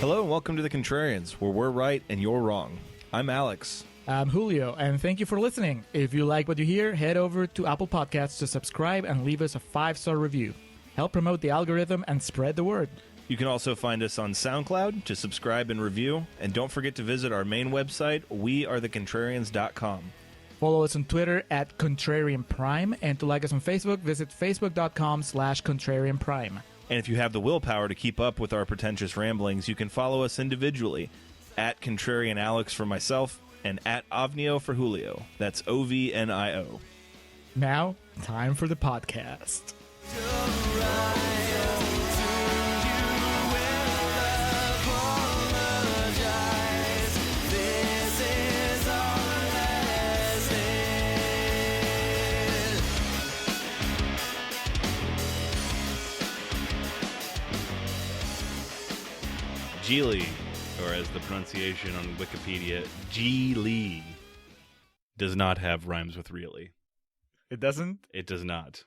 Hello and welcome to the Contrarians, where we're right and you're wrong. I'm Alex. I'm Julio, and thank you for listening. If you like what you hear, head over to Apple Podcasts to subscribe and leave us a 5-star review. Help promote the algorithm and spread the word. You can also find us on SoundCloud to subscribe and review, and don't forget to visit our main website, wearethecontrarians.com. Follow us on Twitter at Contrarian Prime, and to like us on Facebook, visit facebook.com/Contrarian Prime. And if you have the willpower to keep up with our pretentious ramblings, you can follow us individually at Contrarian Alex for myself and at Ovnio for Julio. That's OVNIO. Now, time for the podcast. Gigli, or as the pronunciation on Wikipedia, Gigli, does not have rhymes with really. It doesn't? It does not.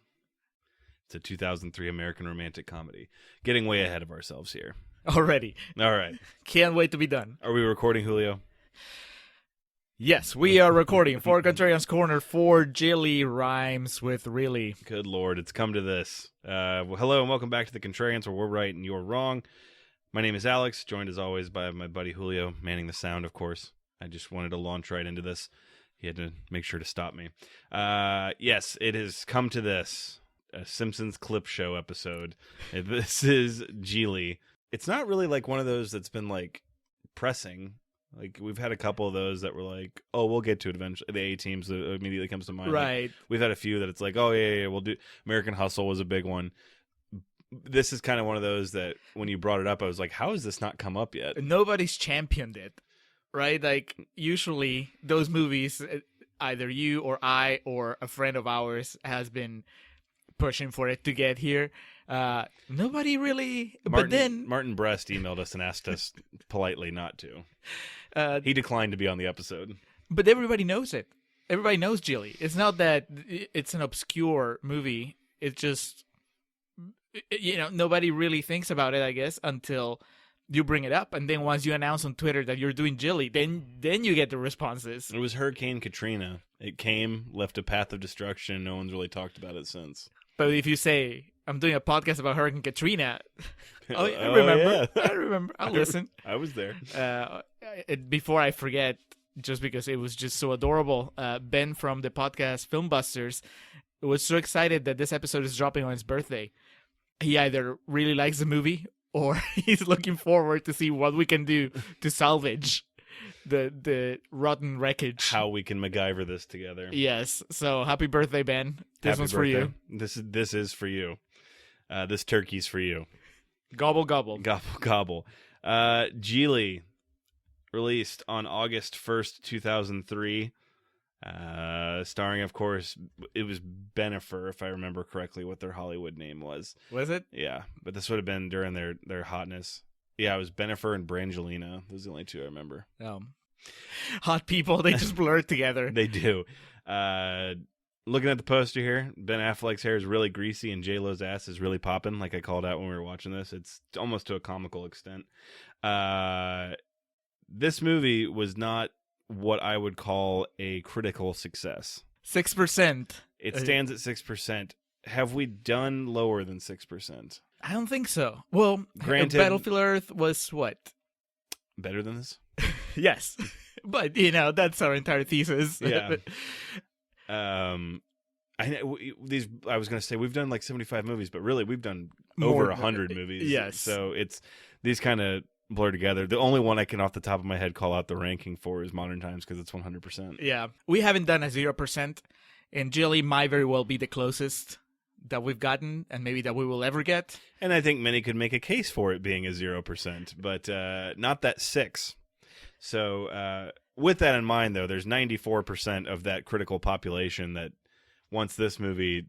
It's a 2003 American romantic comedy. Getting way ahead of ourselves here. Already. All right. Can't wait to be done. Are we recording, Julio? Yes, we are recording for Contrarians Corner. 4 Gigli rhymes with really. Good Lord, it's come to this. Well, hello and welcome back to the Contrarians, where we're right and you're wrong. My name is Alex, joined as always by my buddy Julio, manning the sound, of course. I just wanted to launch right into this. He had to make sure to stop me. Yes, it has come to this. A Simpsons clip show episode. This is Gigli. It's not really like one of those that's been like pressing. Like we've had a couple of those that were like, oh, we'll get to it eventually. The A-Teams that immediately comes to mind. Right. Like, we've had a few that it's like, oh yeah, we'll do. American Hustle was a big one. This is kind of one of those that when you brought it up, I was like, how has this not come up yet? Nobody's championed it, right? Like, usually those movies, either you or I or a friend of ours has been pushing for it to get here. Nobody really... Martin Brest emailed us and asked us politely not to. He declined to be on the episode. But everybody knows it. Everybody knows Gigli. It's not that it's an obscure movie. It's just... nobody really thinks about it, I guess, until you bring it up. And then once you announce on Twitter that you're doing Gigli, then you get the responses. It was Hurricane Katrina. It came, left a path of destruction. No one's really talked about it since. But if you say, I'm doing a podcast about Hurricane Katrina, I remember. Yeah. I remember. I'll listen. I was there. Before I forget, just because it was just so adorable, Ben from the podcast Filmbusters was so excited that this episode is dropping on his birthday. He either really likes the movie or he's looking forward to see what we can do to salvage the rotten wreckage. How we can MacGyver this together. Yes. So happy birthday, Ben. This one's for you. This is for you. This turkey's for you. Gobble, gobble. Gobble, gobble. Gigli, released on August 1st, 2003. Starring, of course, it was Bennifer, if I remember correctly, what their Hollywood name was. Was it? Yeah, but this would have been during their hotness. Yeah, it was Bennifer and Brangelina. Those are the only two I remember. Hot people, they just blur together. They do. Looking at the poster here, Ben Affleck's hair is really greasy and J-Lo's ass is really popping, like I called out when we were watching this. It's almost to a comical extent. This movie was not what I would call a critical success. 6%. It stands at 6%. Have we done lower than 6%? I don't think so. Well, granted, Battlefield Earth was what? Better than this? Yes. But, that's our entire thesis. Yeah. I was going to say we've done like 75 movies, but really we've done over 100 movies. Yes. So it's these kind of blur together. The only one I can off the top of my head call out the ranking for is Modern Times because it's 100%. Yeah. We haven't done a 0%, and Gigli might very well be the closest that we've gotten and maybe that we will ever get. And I think many could make a case for it being a 0%, but not that 6. So with that in mind, though, there's 94% of that critical population that wants this movie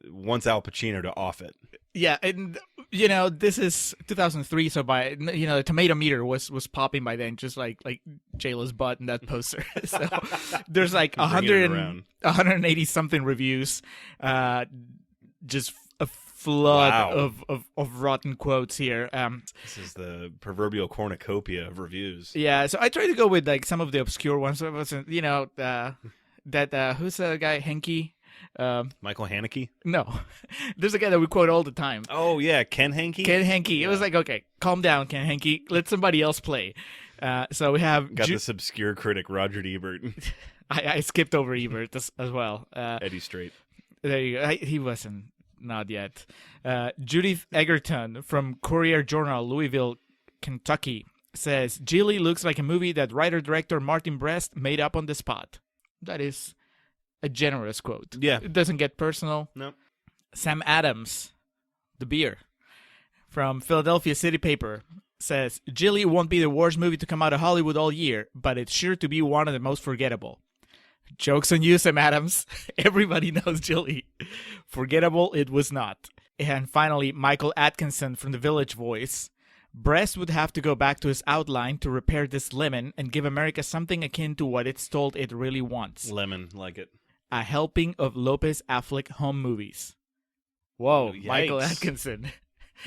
wants Al Pacino to off it. Yeah, and this is 2003, so by the tomato meter was popping by then, just like J-Lo's butt in that poster. So there's like 180 something reviews, just flood Wow. of rotten quotes here. This is the proverbial cornucopia of reviews. Yeah, so I tried to go with like some of the obscure ones. So it wasn't, that who's the guy, Henke? Michael Haneke? No, there's a guy that we quote all the time. Oh, yeah, Ken Hanke? Ken Henke. It was like, okay, calm down, Ken Henke. Let somebody else play. So we have Got this obscure critic, Roger Ebert. I skipped over Ebert as well. Eddie Strait. There you go. He wasn't, not yet. Judith Egerton from Courier Journal, Louisville, Kentucky, says, Gigli looks like a movie that writer-director Martin Brest made up on the spot. That is a generous quote. Yeah. It doesn't get personal. No. Sam Adams, the beer, from Philadelphia City Paper, says, Gigli won't be the worst movie to come out of Hollywood all year, but it's sure to be one of the most forgettable. Joke's on you, Sam Adams. Everybody knows Gigli. Forgettable it was not. And finally, Michael Atkinson from The Village Voice. Brest would have to go back to his outline to repair this lemon and give America something akin to what it's told it really wants. Lemon, like it. A helping of Lopez Affleck home movies. Whoa, Yikes. Michael Atkinson.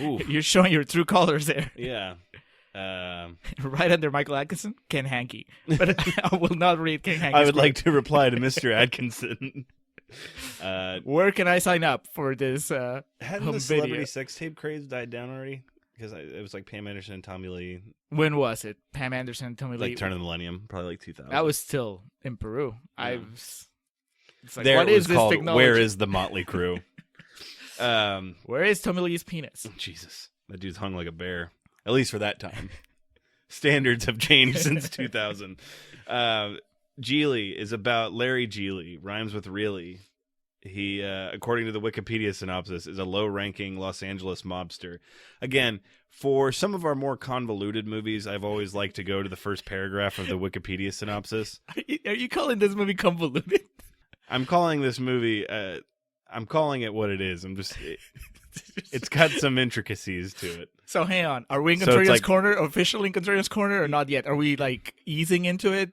Ooh. You're showing your true colors there. Yeah. Right under Michael Atkinson, Ken Hanke. But I will not read Ken Hanke's I would quote. like to reply to Mr. Atkinson. Where can I sign up for this Hadn't home the celebrity video? sex tape craze died down already? Because it was like Pam Anderson and Tommy Lee, When was it? Pam Anderson, Tommy Lee. like turn of the millennium, probably like 2000. That was still in Peru. Yeah. It's like, there what it was is this called technology? Where is the Motley Crew? Where is Tommy Lee's penis? Jesus, that dude's hung like a bear. At least for that time. Standards have changed since 2000. Gigli is about Larry Gigli, rhymes with really. He, according to the Wikipedia synopsis, is a low-ranking Los Angeles mobster. Again, for some of our more convoluted movies, I've always liked to go to the first paragraph of the Wikipedia synopsis. Are you calling this movie convoluted? I'm calling this movie, I'm calling it what it is. It's got some intricacies to it. So hang on. Are we in So it's Contrarians like- Corner, officially in Contrarians Corner, or not yet? Are we like easing into it?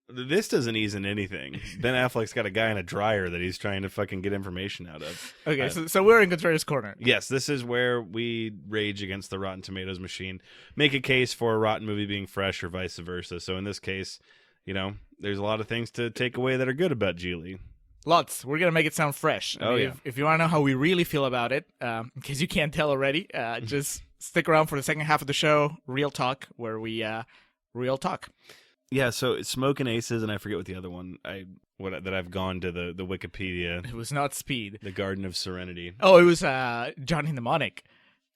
This doesn't ease in anything. Ben Affleck's got a guy in a dryer that he's trying to fucking get information out of. Okay, so we're in Contrarians Corner. Yes, this is where we rage against the Rotten Tomatoes machine. Make a case for a rotten movie being fresh or vice versa. So in this case, there's a lot of things to take away that are good about Gigli. Lots. We're going to make it sound fresh. Oh, yeah. If you want to know how we really feel about it, in case you can't tell already, just stick around for the second half of the show, Real Talk, where we real talk. Yeah, so it's Smoking Aces, and I forget what the other one that I've gone to the Wikipedia, It was not Speed. the Garden of Serenity. Oh, it was Johnny Mnemonic.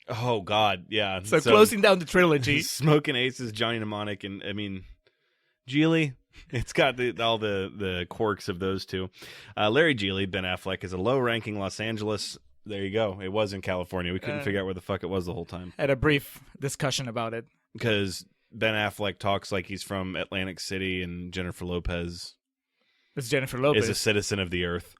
Oh God, yeah. So closing down the trilogy. Smoking Aces, Johnny Mnemonic, and I mean, Gigli. It's got all the quirks of those two. Larry Gigli, Ben Affleck, is a low-ranking Los Angeles. There you go. It was in California. We couldn't figure out where the fuck it was the whole time. Had a brief discussion about it. Because Ben Affleck talks like he's from Atlantic City, and Jennifer Lopez It's Jennifer Lopez. is a citizen of the earth.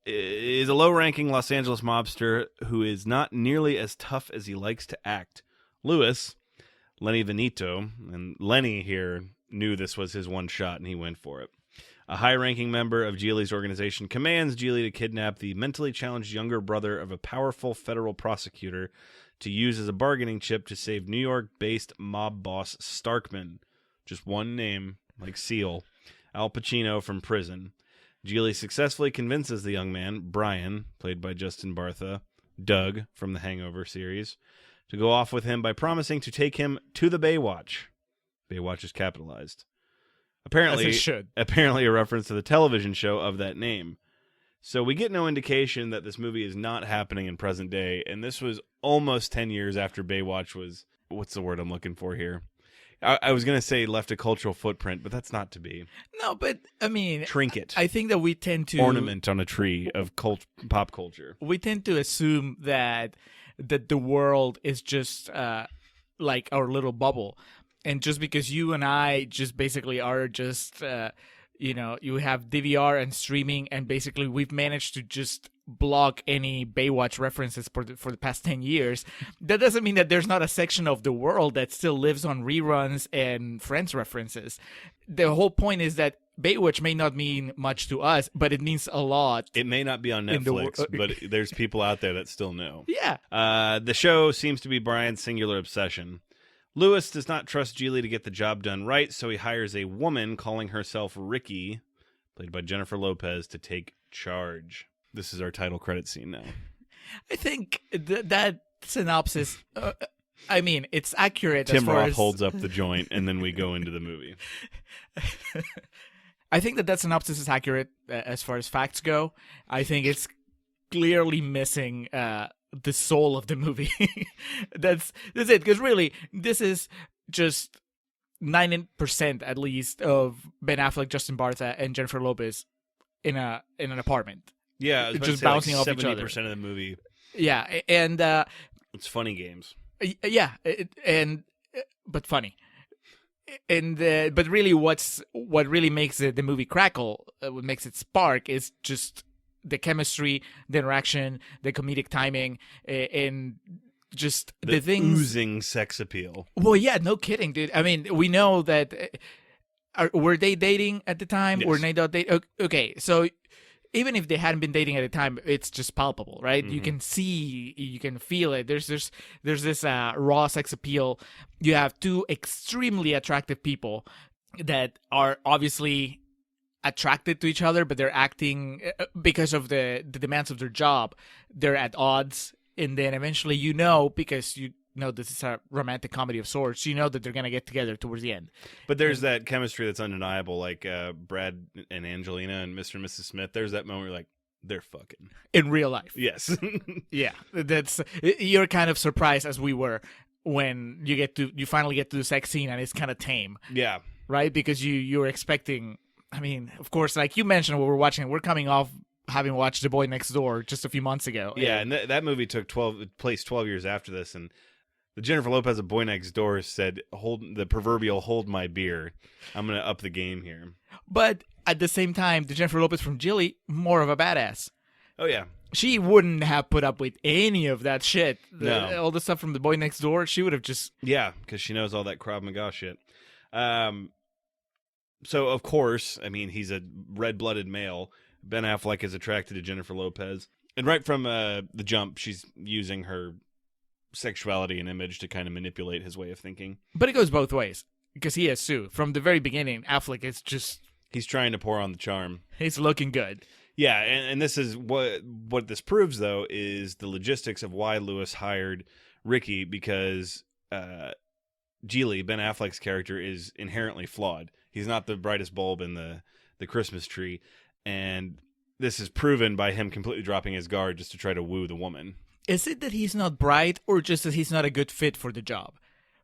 Is a low-ranking Los Angeles mobster who is not nearly as tough as he likes to act. Louis, Lenny Veneto, and Lenny here knew this was his one shot, and he went for it. A high-ranking member of Gigli's organization commands Gigli to kidnap the mentally challenged younger brother of a powerful federal prosecutor to use as a bargaining chip to save New York-based mob boss Starkman. Just one name, like Seal. Al Pacino from prison. Gigli successfully convinces the young man, Brian, played by Justin Bartha, Doug from the Hangover series, to go off with him by promising to take him to the Baywatch. Baywatch is capitalized. As it should. Apparently a reference to the television show of that name. So we get no indication that this movie is not happening in present day, and this was almost 10 years after Baywatch was, what's the word I'm looking for here? I was going to say left a cultural footprint, but that's not to be. No, but I mean, Trinket. I think that we tend to Ornament on a tree of pop culture. We tend to assume that the world is just like our little bubble, and just because you and I just basically are just you have DVR and streaming, and basically we've managed to just block any Baywatch references for the past 10 years. That doesn't mean that there's not a section of the world that still lives on reruns and Friends references. The whole point is that Baywatch may not mean much to us, but it means a lot. It may not be on Netflix, but there's people out there that still know. Yeah. The show seems to be Brian's singular obsession. Lewis does not trust Gigli to get the job done right, so he hires a woman calling herself Ricky, played by Jennifer Lopez, to take charge. This is our title credit scene now. I think that synopsis, it's accurate. Tim as far Roth as... holds up the joint, and then we go into the movie. I think that synopsis is accurate as far as facts go. I think it's clearly missing the soul of the movie. That's it. Because really, this is just 90% at least of Ben Affleck, Justin Bartha, and Jennifer Lopez in an apartment. Yeah, I was just bouncing off each other. 70% of the movie. Yeah, and it's funny games. Yeah, but funny. And but really, what really makes the movie crackle, what makes it spark, is just the chemistry, the interaction, the comedic timing, and just the things oozing sex appeal. Well, yeah, no kidding, dude. I mean, we know that. Were they dating at the time? Yes. Were they not dating? Okay, so even if they hadn't been dating at the time, it's just palpable, right? Mm-hmm. You can see, you can feel it. There's this raw sex appeal. You have two extremely attractive people that are obviously attracted to each other, but they're acting because of the demands of their job. They're at odds, and then eventually, because you know this is a romantic comedy of sorts, you know that they're gonna get together towards the end. But there's that chemistry that's undeniable, like Brad and Angelina and Mr. and Mrs. Smith. There's that moment where you're like, they're fucking in real life. Yes. Yeah, you're kind of surprised, as we were, when you finally get to the sex scene and it's kind of tame. Yeah. Right, because you're expecting. I mean, of course, like you mentioned, what we're watching, we're coming off having watched The Boy Next Door just a few months ago. Yeah, and that movie took 12 years after this, and the Jennifer Lopez of Boy Next Door said, "Hold the proverbial hold my beer. I'm gonna up the game here." But at the same time, the Jennifer Lopez from Gigli, more of a badass. Oh yeah, she wouldn't have put up with any of that shit. No. All the stuff from The Boy Next Door, she would have just because she knows all that Krav Maga shit. So of course, I mean, he's a red-blooded male. Ben Affleck is attracted to Jennifer Lopez, and right from the jump, she's using her sexuality and image to kind of manipulate his way of thinking. But it goes both ways, because he has Sue. From the very beginning, Affleck is just... He's trying to pour on the charm. He's looking good. Yeah, and this is what this proves, though, is the logistics of why Lewis hired Ricky, because Gigli, Ben Affleck's character, is inherently flawed. He's not the brightest bulb in the Christmas tree, and this is proven by him completely dropping his guard just to try to woo the woman. Is it that he's not bright, or just that he's not a good fit for the job?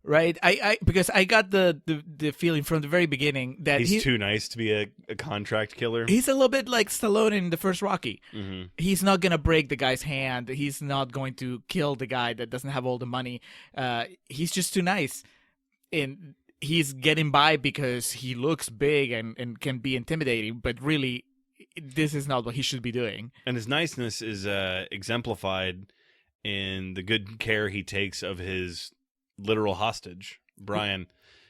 Right? Because I got the feeling from the very beginning that he's too nice to be a contract killer. He's a little bit like Stallone in the first Rocky. Mm-hmm. He's not going to break the guy's hand. He's not going to kill the guy that doesn't have all the money. He's just too nice. And he's getting by because he looks big and can be intimidating, but really, this is not what he should be doing. And his niceness is exemplified in the good care he takes of his literal hostage, Brian.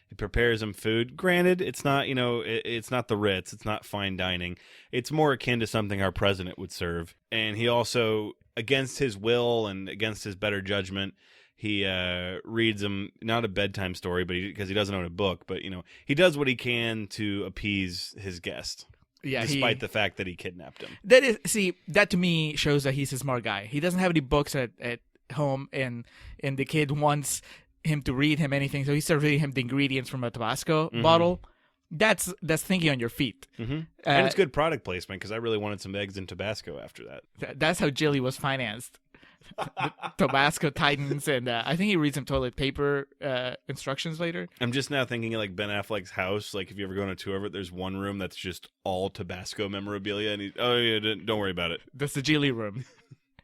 He prepares him food. Granted, it's not, it's not the Ritz. It's not fine dining. It's more akin to something our president would serve. And he also, against his will and against his better judgment, he reads him, not a bedtime story, but because he doesn't own a book, but, he does what he can to appease his guest. Yeah, despite the fact that he kidnapped him. That to me shows that he's a smart guy. He doesn't have any books at home, and the kid wants him to read him anything, so he starts reading him the ingredients from a Tabasco bottle. That's thinking on your feet. Mm-hmm. And it's good product placement, because I really wanted some eggs and Tabasco after that. That's how Gigli was financed. Tabasco Titans, and I think he reads some toilet paper instructions later. I'm just now thinking like Ben Affleck's house. Like if you ever go on a tour of it, there's one room that's just all Tabasco memorabilia, and don't worry about it. That's the Gigli room.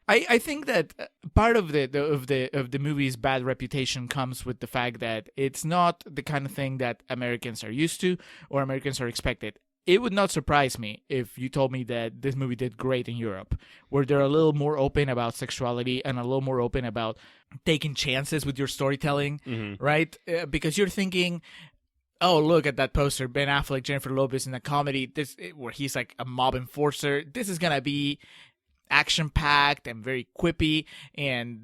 I think that part of the movie's bad reputation comes with the fact that it's not the kind of thing that Americans are used to or Americans are expected. It would not surprise me if you told me that this movie did great in Europe, where they're a little more open about sexuality and a little more open about taking chances with your storytelling, right? Because you're thinking, oh, look at that poster, Ben Affleck, Jennifer Lopez in a comedy where he's like a mob enforcer. This is gonna be action-packed and very quippy, and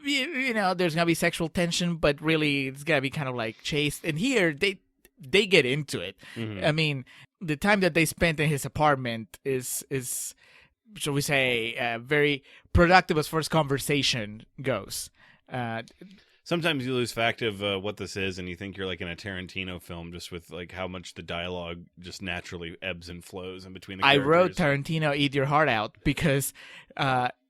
there's gonna be sexual tension, but really it's gonna be kind of like chased. And here they get into it. Mm-hmm. I mean, the time that they spent in his apartment is shall we say very productive as far as conversation goes. Sometimes you lose fact of what this is, and you think you're like in a Tarantino film, just with like how much the dialogue just naturally ebbs and flows in between the characters. I wrote Tarantino, eat your heart out, because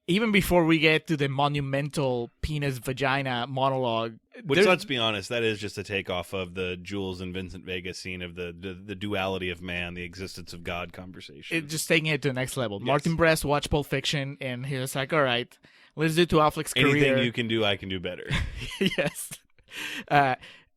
even before we get to the monumental penis vagina monologue, which, let's be honest, that is just a takeoff of the Jules and Vincent Vega scene of the duality of man, the existence of God conversation. It just taking it to the next level. Yes. Martin Brest watched Pulp Fiction, and he was like, all right, let's do to Affleck's career. Anything you can do, I can do better. Yes.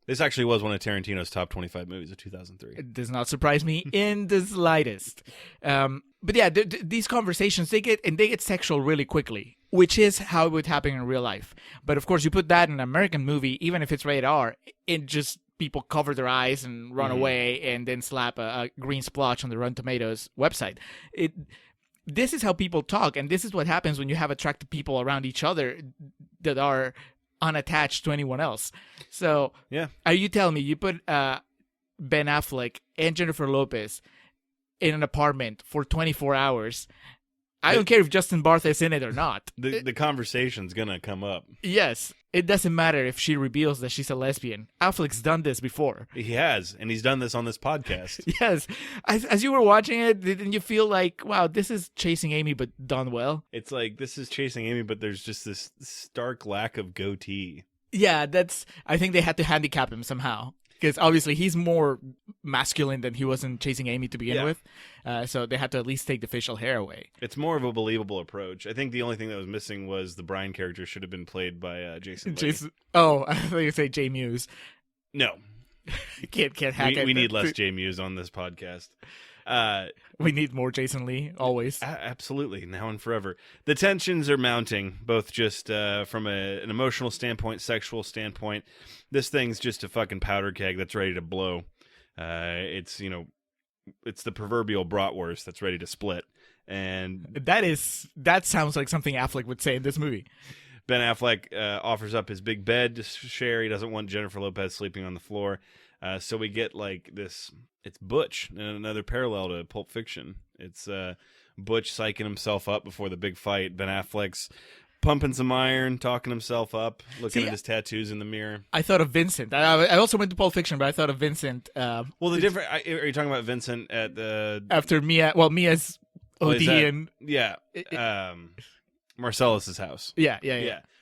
This actually was one of Tarantino's top 25 movies of 2003. It does not surprise me in the slightest. But yeah, these conversations, they get sexual really quickly, which is how it would happen in real life. But of course, you put that in an American movie, even if it's rated R, it just people cover their eyes and run away and then slap a green splotch on the Rotten Tomatoes website. This is how people talk, and this is what happens when you have attractive people around each other that are unattached to anyone else. So, yeah, are you telling me you put Ben Affleck and Jennifer Lopez in an apartment for 24 hours? I don't care if Justin Bartha is in it or not. The conversation's gonna come up. Yes. It doesn't matter if she reveals that she's a lesbian. Affleck's done this before. He has, and he's done this on this podcast. Yes. As you were watching it, didn't you feel like, wow, this is Chasing Amy, but done well? It's like, this is Chasing Amy, but there's just this stark lack of goatee. Yeah, I think they had to handicap him somehow. Because obviously he's more masculine than he was in Chasing Amy to begin with. So they had to at least take the facial hair away. It's more of a believable approach. I think the only thing that was missing was the Brian character should have been played by Jason Lee. Oh, I thought you would say Jay Muse. No. Can't hack it. We need less Jay Muse on this podcast. We need more Jason Lee, always. Absolutely, now and forever. The tensions are mounting, both just from an emotional standpoint, sexual standpoint. This thing's just a fucking powder keg that's ready to blow. It's the proverbial bratwurst that's ready to split. And that sounds like something Affleck would say in this movie. Ben Affleck offers up his big bed to share. He doesn't want Jennifer Lopez sleeping on the floor. So we get like this, it's Butch, another parallel to Pulp Fiction. It's Butch psyching himself up before the big fight. Ben Affleck's pumping some iron, talking himself up, looking at his tattoos in the mirror. I thought of Vincent. I also went to Pulp Fiction, but I thought of Vincent. Well, the different, are you talking about Vincent at the... After Mia's OD and... Yeah. Marcellus's house. Yeah.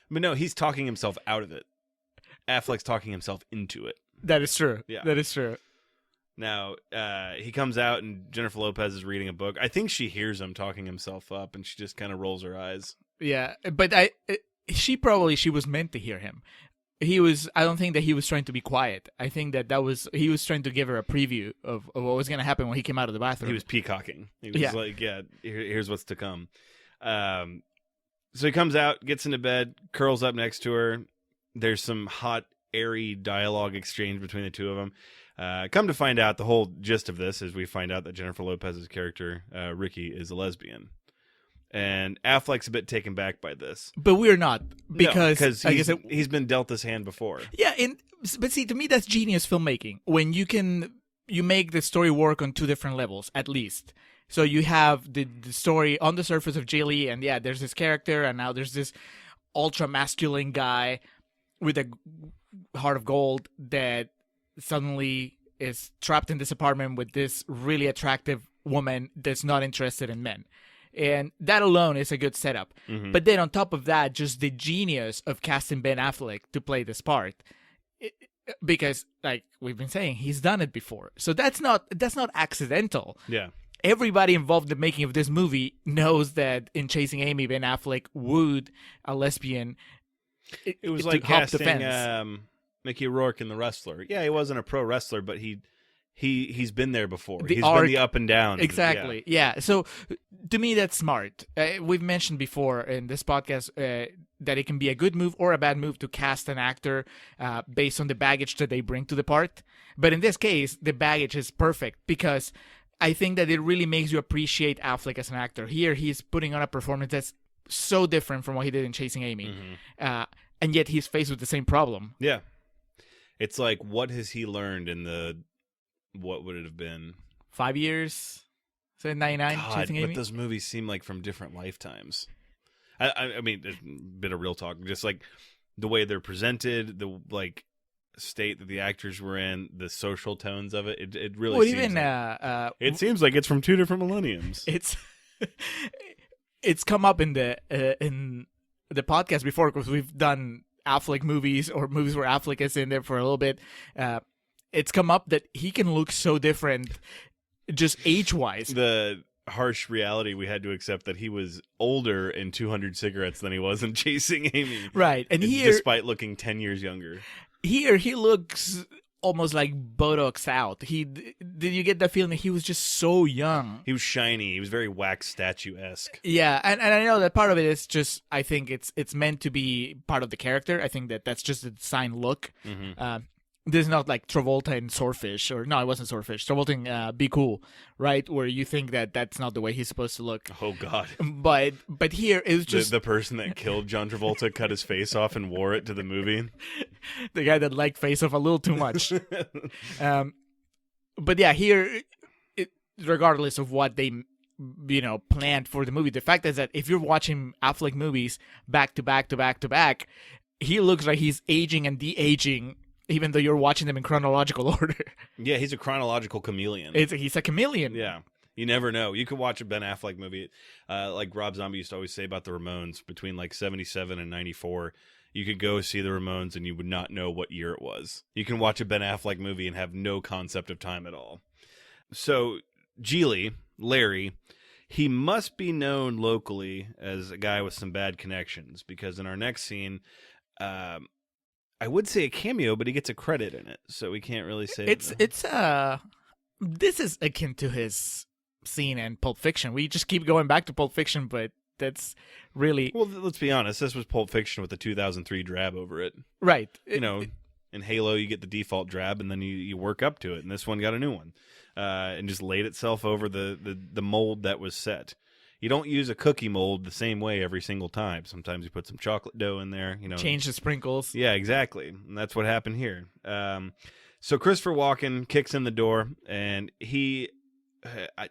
But no, he's talking himself out of it. Affleck's talking himself into it. That is true. Yeah. That is true. Now, he comes out and Jennifer Lopez is reading a book. I think she hears him talking himself up and she just kind of rolls her eyes. Yeah, but she was meant to hear him. I don't think that he was trying to be quiet. I think he was trying to give her a preview of what was going to happen when he came out of the bathroom. He was peacocking. He was like, here's what's to come. So he comes out, gets into bed, curls up next to her. There's some hot, airy dialogue exchange between the two of them. Come to find out, the whole gist of this is we find out that Jennifer Lopez's character, Ricky, is a lesbian. And Affleck's a bit taken back by this. But we're not, because he's been dealt this hand before. Yeah, but see, to me, that's genius filmmaking. When you make the story work on two different levels, at least. So you have the story on the surface of Gigli, and there's this character, and now there's this ultra-masculine guy with a heart of gold that suddenly is trapped in this apartment with this really attractive woman that's not interested in men. And that alone is a good setup. Mm-hmm. But then on top of that, just the genius of casting Ben Affleck to play this part. Because, like we've been saying, he's done it before. So that's not accidental. Yeah. Everybody involved in the making of this movie knows that in Chasing Amy, Ben Affleck wooed a lesbian. It was like casting Mickey Rourke in The Wrestler. Yeah, he wasn't a pro wrestler, but he's been there before. He's been the up and down. Exactly. Yeah. So to me, that's smart. We've mentioned before in this podcast that it can be a good move or a bad move to cast an actor based on the baggage that they bring to the part. But in this case, the baggage is perfect because I think that it really makes you appreciate Affleck as an actor. Here, he's putting on a performance that's so different from what he did in Chasing Amy. And yet he's faced with the same problem. Yeah. It's like, what has he learned in the, what would it have been? 5 years? So 99, God, Chasing Amy? but those movies seem like from different lifetimes. I mean, a bit of real talk. Just like the way they're presented, the like state that the actors were in, the social tones of it. It really seems like, it seems like it's from two different millenniums. It's come up in the podcast before because we've done Affleck movies or movies where Affleck is in there for a little bit. It's come up that he can look so different just age-wise. The harsh reality we had to accept that he was older in 200 Cigarettes than he was in Chasing Amy. Right. And here, despite looking 10 years younger. Here he looks almost like Botox out. Did you get that feeling that he was just so young? He was shiny. He was very wax statue-esque. Yeah, and I know that part of it is just, I think it's meant to be part of the character. I think that's just a design look. This is not like Travolta in Swordfish, or no, it wasn't Swordfish. Travolta in Be Cool, right? Where you think that that's not the way he's supposed to look. Oh God! But here it was just the person that killed John Travolta cut his face off and wore it to the movie. The guy that liked Face Off a little too much. But yeah, here, regardless of what they planned for the movie, the fact is that if you're watching Affleck movies back to back to back to back, he looks like he's aging and de-aging. Even though you're watching them in chronological order. Yeah, he's a chronological chameleon. He's a chameleon. Yeah. You never know. You could watch a Ben Affleck movie, like Rob Zombie used to always say about the Ramones, between like 77 and 94. You could go see the Ramones and you would not know what year it was. You can watch a Ben Affleck movie and have no concept of time at all. So, Gigli, Larry, he must be known locally as a guy with some bad connections, because in our next scene, I would say a cameo, but he gets a credit in it, so we can't really say this is akin to his scene in Pulp Fiction. We just keep going back to Pulp Fiction, but that's really... Well, let's be honest. This was Pulp Fiction with the 2003 drab over it. Right. In Halo, you get the default drab, and then you work up to it, and this one got a new one. And just laid itself over the mold that was set. You don't use a cookie mold the same way every single time. Sometimes you put some chocolate dough in there. Change the sprinkles. Yeah, exactly. And that's what happened here. So Christopher Walken kicks in the door, and he...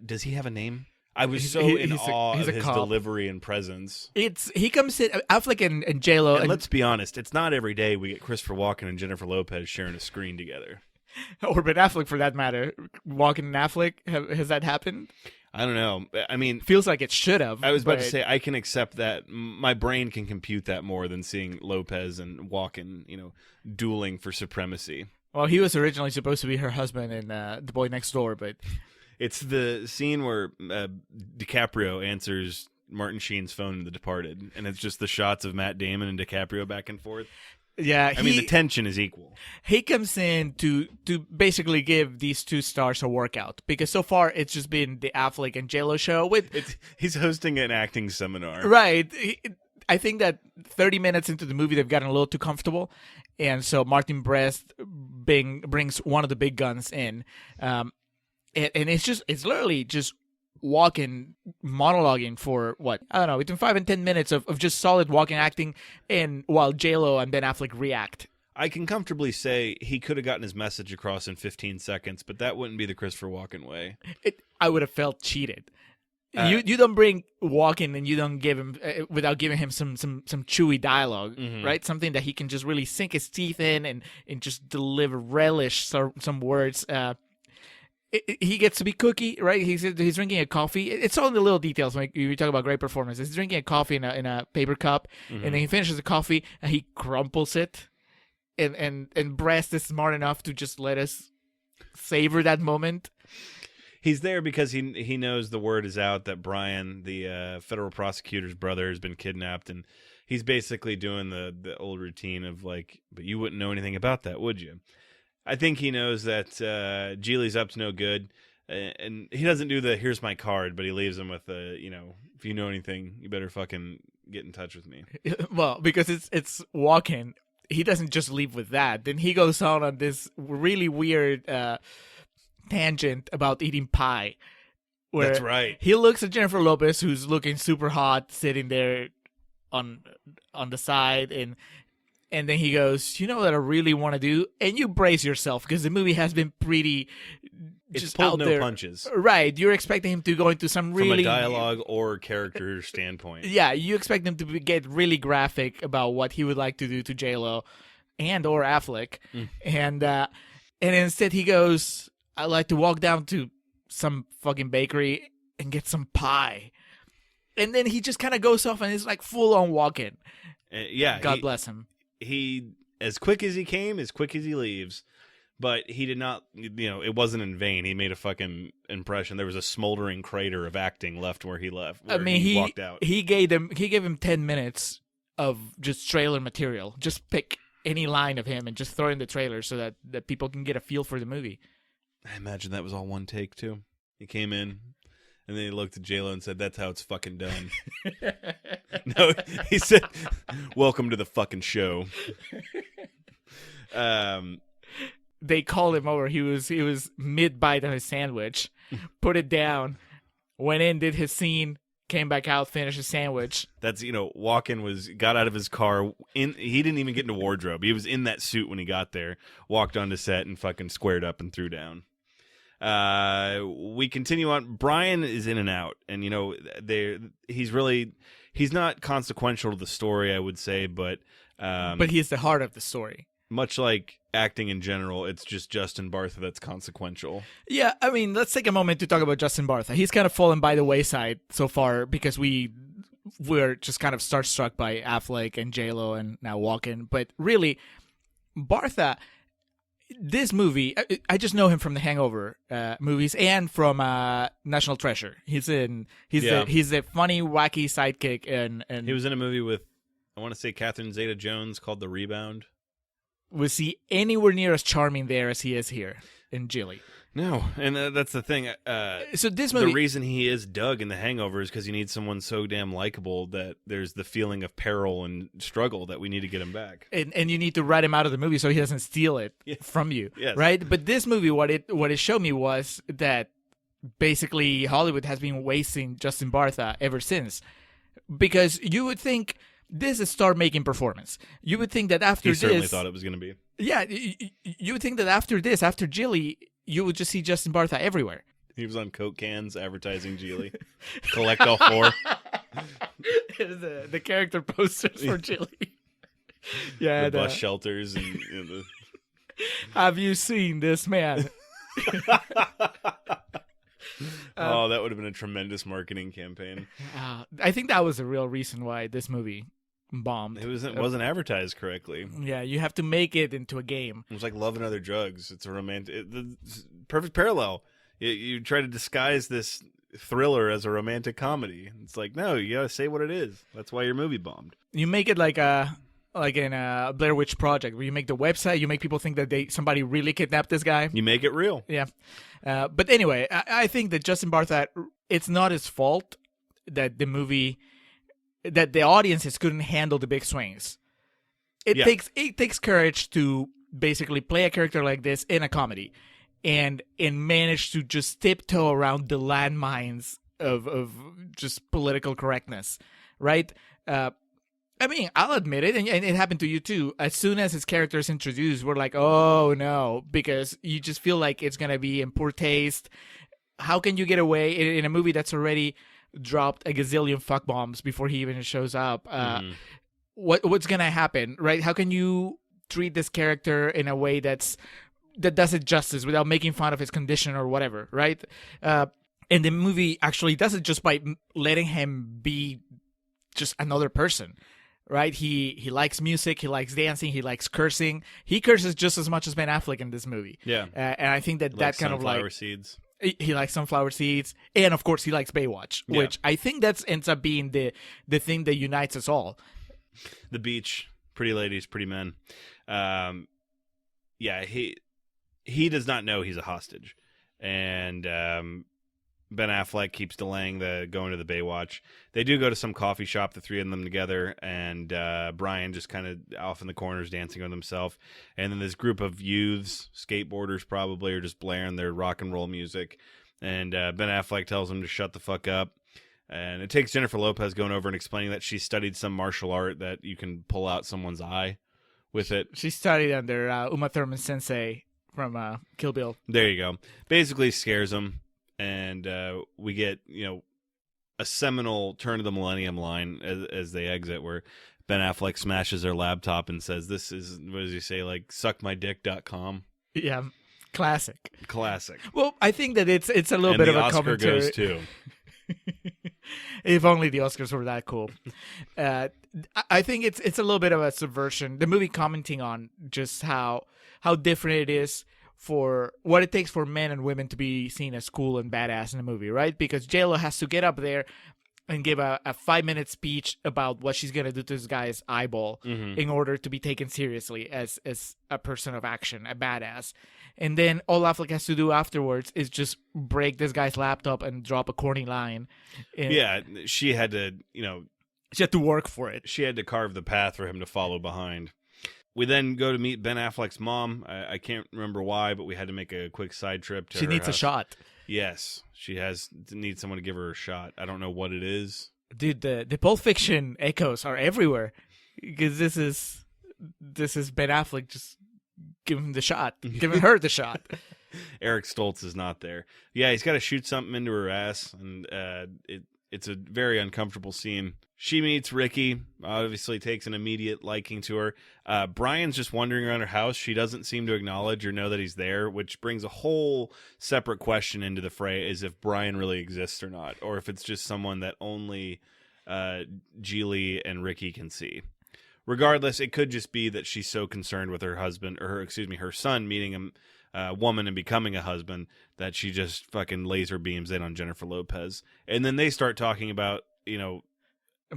does he have a name? I was in awe of his delivery and presence. He comes in, Affleck and J-Lo. And let's be honest, it's not every day we get Christopher Walken and Jennifer Lopez sharing a screen together. Or Ben Affleck, for that matter. Walken and Affleck, has that happened? I don't know. I mean... Feels like it should have. I was about to say, I can accept that. My brain can compute that more than seeing Lopez and Walken, dueling for supremacy. Well, he was originally supposed to be her husband in The Boy Next Door, but... It's the scene where DiCaprio answers Martin Sheen's phone in The Departed, and it's just the shots of Matt Damon and DiCaprio back and forth. Yeah, I mean, the tension is equal. He comes in to basically give these two stars a workout, because so far it's just been the Affleck and J-Lo show. He's hosting an acting seminar. Right. I think that 30 minutes into the movie, they've gotten a little too comfortable, and so Martin Brest brings one of the big guns in, and it's literally just Walken monologuing for what, I don't know, between 5 and 10 minutes of just solid Walken acting, and while J-Lo and Ben Affleck react. I can comfortably say he could have gotten his message across in 15 seconds, but that wouldn't be the Christopher Walken way. I would have felt cheated. You don't bring Walken and you don't give him without giving him some chewy dialogue, right? Something that he can just really sink his teeth in and just deliver, relish some words. He gets to be cookie, right? He's drinking a coffee. It's all in the little details when you talk about great performances. He's drinking a coffee in a paper cup, and then he finishes the coffee and he crumples it. And Brest is smart enough to just let us savor that moment. He's there because he knows the word is out that Brian, the federal prosecutor's brother, has been kidnapped, and he's basically doing the old routine of like, but you wouldn't know anything about that, would you? I think he knows that Gigli's up to no good, and he doesn't do the "here's my card," but he leaves him with if you know anything, you better fucking get in touch with me. Well, because it's Walken. He doesn't just leave with that. Then he goes on this really weird tangent about eating pie. Where That's right. He looks at Jennifer Lopez, who's looking super hot, sitting there on the side, and then he goes, "You know what I really want to do?" And you brace yourself because the movie has been pretty just pulled out no there. punches. Right? You're expecting him to go into some really from a dialogue or character standpoint. Yeah, you expect him to get really graphic about what he would like to do to J-Lo and or Affleck, and instead he goes, "I'd like to walk down to some fucking bakery and get some pie," and then he just kind of goes off and is like full on walking. Yeah, God bless him. He as quick as he came, as quick as he leaves. But he did not, it wasn't in vain. He made a fucking impression. There was a smoldering crater of acting left where he left. He walked out. He gave him 10 minutes of just trailer material. Just pick any line of him and just throw it in the trailer so that people can get a feel for the movie. I imagine that was all one take too. He came in and then he looked at J-Lo and said, "That's how it's fucking done." No, he said, "Welcome to the fucking show." They called him over. He was mid-bite on his sandwich, put it down, went in, did his scene, came back out, finished his sandwich. That's, Walken got out of his car. He didn't even get into wardrobe. He was in that suit when he got there, walked onto set and fucking squared up and threw down. We continue on. Brian is in and out, and he's not consequential to the story, I would say, but he's the heart of the story. Much like acting in general, it's just Justin Bartha that's consequential. Yeah, I mean, let's take a moment to talk about Justin Bartha. He's kind of fallen by the wayside so far because we're just kind of starstruck by Affleck and J-Lo and now Walken. But really, Bartha, this movie, I just know him from the Hangover movies and from National Treasure. He's a funny, wacky sidekick, and he was in a movie with, I want to say, Catherine Zeta-Jones called The Rebound. Was he anywhere near as charming there as he is here in Gigli? No, and that's the thing. So this movie, the reason he is Doug in The Hangover is because you need someone so damn likable that there's the feeling of peril and struggle that we need to get him back. And you need to write him out of the movie so he doesn't steal it from you, right? But this movie, what it showed me was that basically Hollywood has been wasting Justin Bartha ever since, because you would think this is a star-making performance. You would think that after this... He certainly thought it was going to be. Yeah, you would think that after this, after Gigli, you would just see Justin Bartha everywhere. He was on Coke cans advertising Gigli. Collect all four. the character posters for Gigli. Yeah, the bus shelters. And Have you seen this man? Oh, that would have been a tremendous marketing campaign. I think that was the real reason why this movie bombed. It wasn't advertised correctly. Yeah, you have to make it into a game. It was like Love and Other Drugs. It's a romantic, perfect parallel. You try to disguise this thriller as a romantic comedy. It's like, no, you gotta say what it is. That's why your movie bombed. You make it like in a Blair Witch Project, where you make the website, you make people think that somebody really kidnapped this guy. You make it real. Yeah. But anyway, I think that Justin Bartha, it's not his fault that that the audiences couldn't handle the big swings. It takes courage to basically play a character like this in a comedy and manage to just tiptoe around the landmines of just political correctness, right? I mean, I'll admit it, and it happened to you too. As soon as his character is introduced, we're like, oh no, because you just feel like it's going to be in poor taste. How can you get away in a movie that's already dropped a gazillion fuck bombs before he even shows up? What's going to happen, right? How can you treat this character in a way that does it justice without making fun of his condition or whatever, right? And the movie actually does it just by letting him be just another person. Right, he likes music, he likes dancing, he likes cursing. He curses just as much as Ben Affleck in this movie. Yeah, and I think that kind of like sunflower seeds. He likes sunflower seeds, and of course he likes Baywatch, which I think that ends up being the thing that unites us all. The beach, pretty ladies, pretty men. Yeah, he does not know he's a hostage, and Ben Affleck keeps delaying going to the Baywatch. They do go to some coffee shop, the three of them together, and Brian just kind of off in the corners dancing with himself. And then this group of youths, skateboarders probably, are just blaring their rock and roll music. And Ben Affleck tells him to shut the fuck up. And it takes Jennifer Lopez going over and explaining that she studied some martial art that you can pull out someone's eye with it. She studied under Uma Thurman Sensei from Kill Bill. There you go. Basically scares him. And we get, a seminal turn of the millennium line as they exit, where Ben Affleck smashes their laptop and says, "This is," what does he say, like, suckmydick.com? Yeah, classic. Well, I think that it's a little and bit the of a Oscar commentary. goes too. If only the Oscars were that cool. I think it's a little bit of a subversion. The movie commenting on just how different it is for what it takes for men and women to be seen as cool and badass in a movie, right? Because J-Lo has to get up there and give a 5-minute speech about what she's going to do to this guy's eyeball in order to be taken seriously as a person of action, a badass. And then all Affleck has to do afterwards is just break this guy's laptop and drop a corny line. Yeah, she had to, she had to work for it. She had to carve the path for him to follow behind. We then go to meet Ben Affleck's mom. I can't remember why, but we had to make a quick side trip to her She needs house. a shot. Yes, she needs someone to give her a shot. I don't know what it is. Dude, the Pulp Fiction echoes are everywhere. Because this is Ben Affleck just giving the shot. Giving her the shot. Eric Stoltz is not there. Yeah, he's got to shoot something into her ass, and it's a very uncomfortable scene. She meets Ricky, obviously takes an immediate liking to her. Brian's just wandering around her house. She doesn't seem to acknowledge or know that he's there, which brings a whole separate question into the fray, is if Brian really exists or not, or if it's just someone that only Gigli and Ricky can see. Regardless, it could just be that she's so concerned with her husband, or her son meeting a woman and becoming a husband, that she just fucking laser beams in on Jennifer Lopez. And then they start talking about,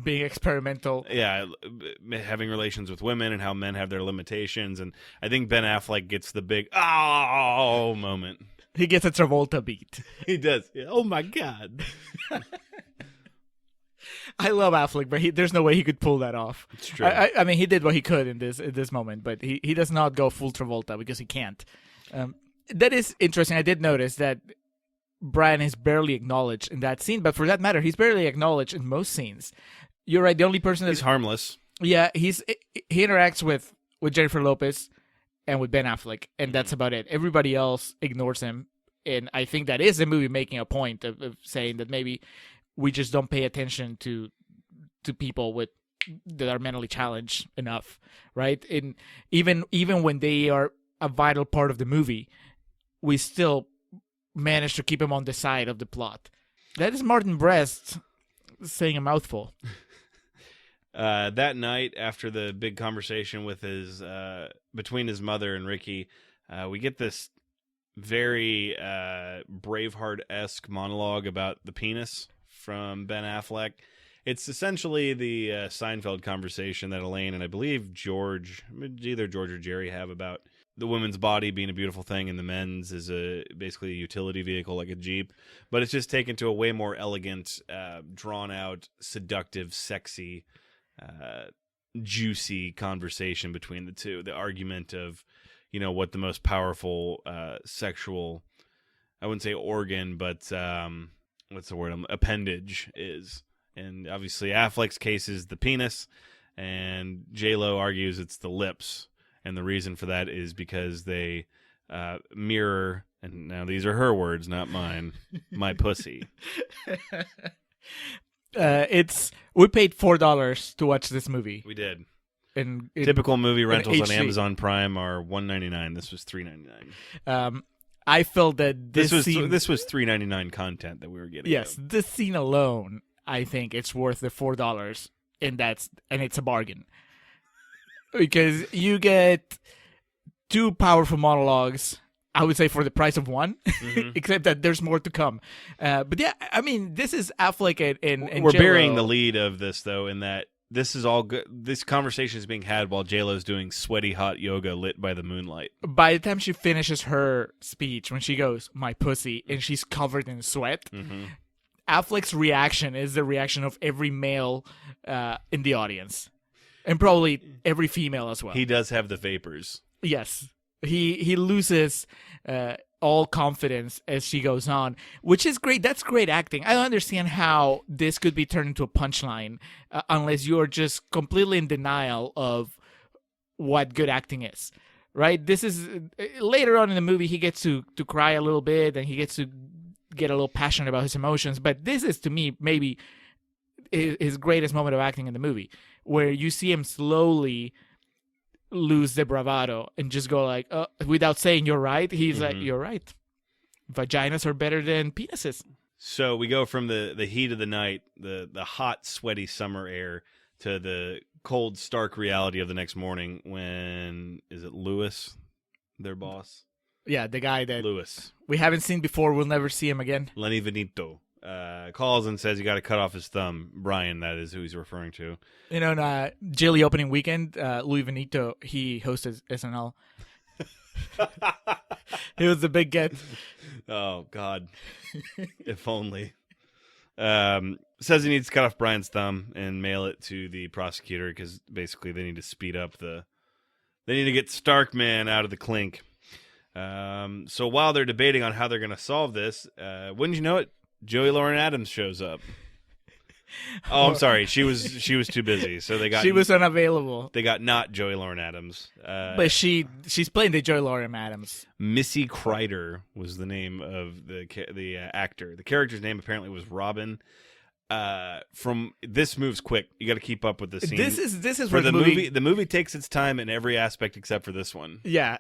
being experimental. Yeah, having relations with women and how men have their limitations. And I think Ben Affleck gets the big, oh moment. He gets a Travolta beat. He does. Yeah. Oh, my God. I love Affleck, but there's no way he could pull that off. It's true. I mean, he did what he could in this moment, but he does not go full Travolta because he can't. That is interesting. I did notice that Brian is barely acknowledged in that scene, but for that matter, he's barely acknowledged in most scenes. You're right. The only person he's harmless. Yeah, he interacts with Jennifer Lopez and with Ben Affleck, and that's about it. Everybody else ignores him, and I think that is the movie making a point of saying that maybe we just don't pay attention to people that are mentally challenged enough, right? And even when they are a vital part of the movie, we still manage to keep him on the side of the plot. That is Martin Brest saying a mouthful. That night, after the big conversation with between his mother and Ricky, we get this very Braveheart-esque monologue about the penis from Ben Affleck. It's essentially the Seinfeld conversation that Elaine and I believe either George or Jerry have about the woman's body being a beautiful thing and the men's is basically a utility vehicle like a Jeep. But it's just taken to a way more elegant, drawn out, seductive, sexy, juicy conversation between the two. The argument of, what the most powerful sexual, I wouldn't say organ, but what's the word? Appendage is. And obviously Affleck's case is the penis, and J-Lo argues it's the lips. And the reason for that is because they mirror, and now these are her words, not mine, my pussy. We paid $4 to watch this movie. We did. Typical movie rentals on Amazon Prime are $1.99. This was $3.99. I felt that this was $3.99 content that we were getting. Yes, this scene alone, I think it's worth the $4, and it's a bargain. Because you get two powerful monologues, I would say, for the price of one, except that there's more to come. But yeah, I mean, this is Affleck and we're J-Lo. burying the lead of this, though, in that this is all good. This conversation is being had while JLo's doing sweaty hot yoga lit by the moonlight. By the time she finishes her speech, when she goes, "My pussy," and she's covered in sweat, Affleck's reaction is the reaction of every male in the audience, and probably every female as well. He does have the vapors. Yes, he loses all confidence as she goes on, which is great. That's great acting. I don't understand how this could be turned into a punchline unless you are just completely in denial of what good acting is. Right? This is later on in the movie, he gets to cry a little bit and he gets to get a little passionate about his emotions. But this is, to me, maybe his greatest moment of acting in the movie, where you see him slowly lose the bravado and just go like, without saying you're right, he's like, you're right. Vaginas are better than penises. So we go from the heat of the night, the hot, sweaty summer air, to the cold, stark reality of the next morning when, is it Lewis, their boss? Yeah, the guy that Lewis. We haven't seen before. We'll never see him again. Lenny Venito. Calls and says you got to cut off his thumb. Brian, that is who he's referring to. You know, Gigli opening weekend, Louis Venito, he hosted SNL. He was the big get. Oh, God. If only. Says he needs to cut off Brian's thumb and mail it to the prosecutor because basically they need to speed up they need to get Starkman out of the clink. So while they're debating on how they're going to solve this, wouldn't you know it, Joey Lauren Adams shows up. Oh, I'm sorry. She was too busy. So she was unavailable. They got not Joey Lauren Adams. But she's playing the Joey Lauren Adams. Missy Kreider was the name of the actor. The character's name apparently was Robin. From this moves quick. You got to keep up with the scene. This is for where the movie. The movie takes its time in every aspect except for this one. Yeah,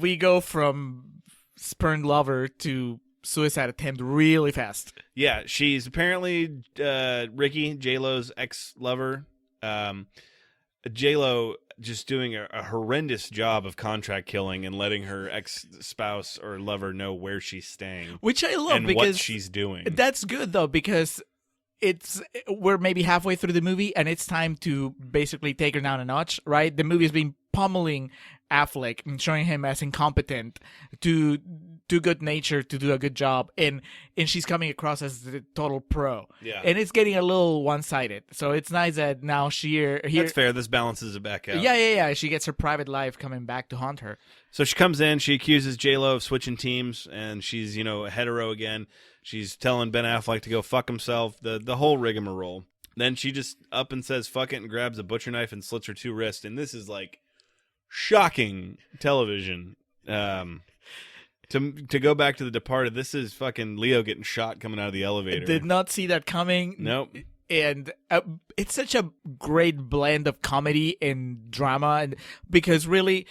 we go from spurned lover to suicide attempt really fast. Yeah, she's apparently Ricky, J-Lo's ex-lover. J-Lo just doing a horrendous job of contract killing and letting her ex-spouse or lover know where she's staying. Which I love and because what she's doing. That's good, though, because we're maybe halfway through the movie and it's time to basically take her down a notch, right? The movie has been pummeling Affleck and showing him as incompetent, too good natured to do a good job, and she's coming across as the total pro. Yeah, and it's getting a little one-sided. So it's nice that now that's fair. This balances it back out. Yeah. She gets her private life coming back to haunt her. So she comes in, she accuses J-Lo of switching teams, and she's a hetero again. She's telling Ben Affleck to go fuck himself. The whole rigmarole. Then she just up and says fuck it and grabs a butcher knife and slits her 2 wrists, and this is like shocking television. To go back to The Departed, this is fucking Leo getting shot coming out of the elevator. Did not see that coming. Nope. And it's such a great blend of comedy and drama, and because really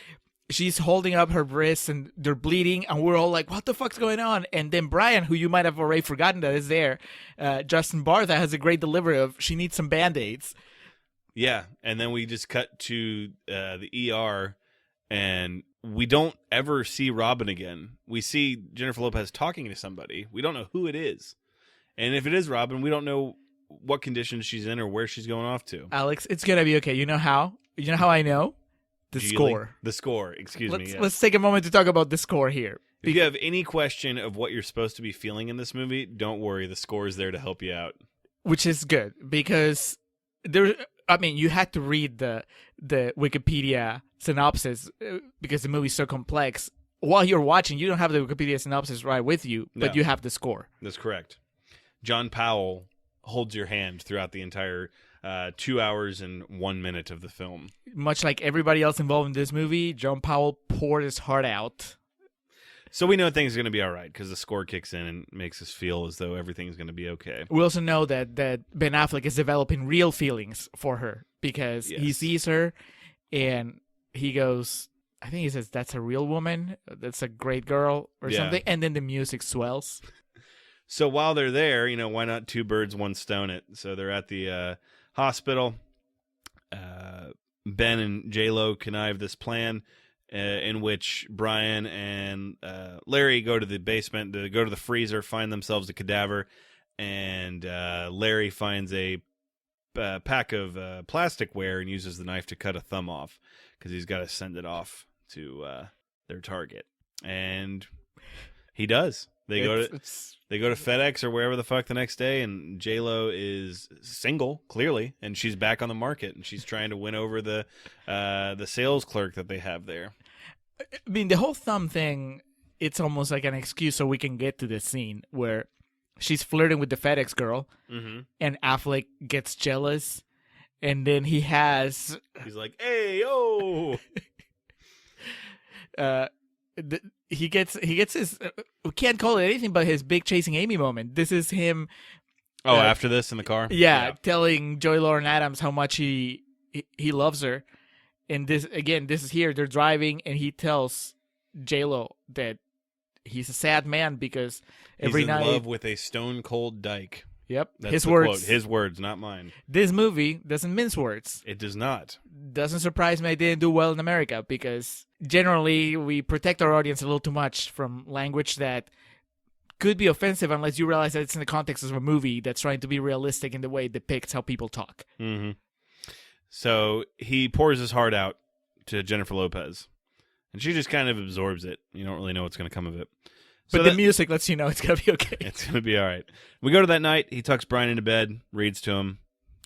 she's holding up her wrists and they're bleeding, and we're all like, what the fuck's going on? And then Brian, who you might have already forgotten that is there, Justin Bartha, has a great delivery of she needs some Band-Aids. Yeah, and then we just cut to the ER, and we don't ever see Robin again. We see Jennifer Lopez talking to somebody. We don't know who it is. And if it is Robin, we don't know what condition she's in or where she's going off to. Alex, it's going to be okay. You know how? You know how I know? The score. The score, excuse me. Yes. Let's take a moment to talk about the score here. If you have any question of what you're supposed to be feeling in this movie, don't worry. The score is there to help you out. Which is good, because you had to read the Wikipedia synopsis because the movie's so complex. While you're watching, you don't have the Wikipedia synopsis right with you, but you have the score. That's correct. John Powell holds your hand throughout the entire 2 hours and 1 minute of the film. Much like everybody else involved in this movie, John Powell poured his heart out. So we know things are going to be all right because the score kicks in and makes us feel as though everything's going to be okay. We also know that Ben Affleck is developing real feelings for her because he sees her and he goes, I think he says, that's a real woman. That's a great girl or something. And then the music swells. So while they're there, why not 2 birds, 1 stone it? So they're at the hospital. Ben and J-Lo connive this plan in which Brian and Larry go to the basement to go to the freezer, find themselves a cadaver, and Larry finds a pack of plasticware and uses the knife to cut a thumb off because he's got to send it off to their target. And he does. They go to FedEx or wherever the fuck the next day, and J-Lo is single, clearly, and she's back on the market, and she's trying to win over the sales clerk that they have there. I mean, the whole thumb thing, it's almost like an excuse so we can get to this scene where she's flirting with the FedEx girl, and Affleck gets jealous, and then he's like, "Hey, yo!" He gets his we can't call it anything but his big chasing Amy moment. This is him. After this in the car, telling Joy Lauren Adams how much he loves her, and this is here. They're driving, and he tells J-Lo that he's a sad man because every night he's in love with a stone cold dyke. Yep, that's his the words. Quote. His words, not mine. This movie doesn't mince words. It does not. Doesn't surprise me I didn't do well in America because generally we protect our audience a little too much from language that could be offensive unless you realize that it's in the context of a movie that's trying to be realistic in the way it depicts how people talk. Mm-hmm. So he pours his heart out to Jennifer Lopez, and she just kind of absorbs it. You don't really know what's going to come of it. But the music lets you know it's going to be okay. It's going to be all right. We go to that night. He tucks Brian into bed, reads to him,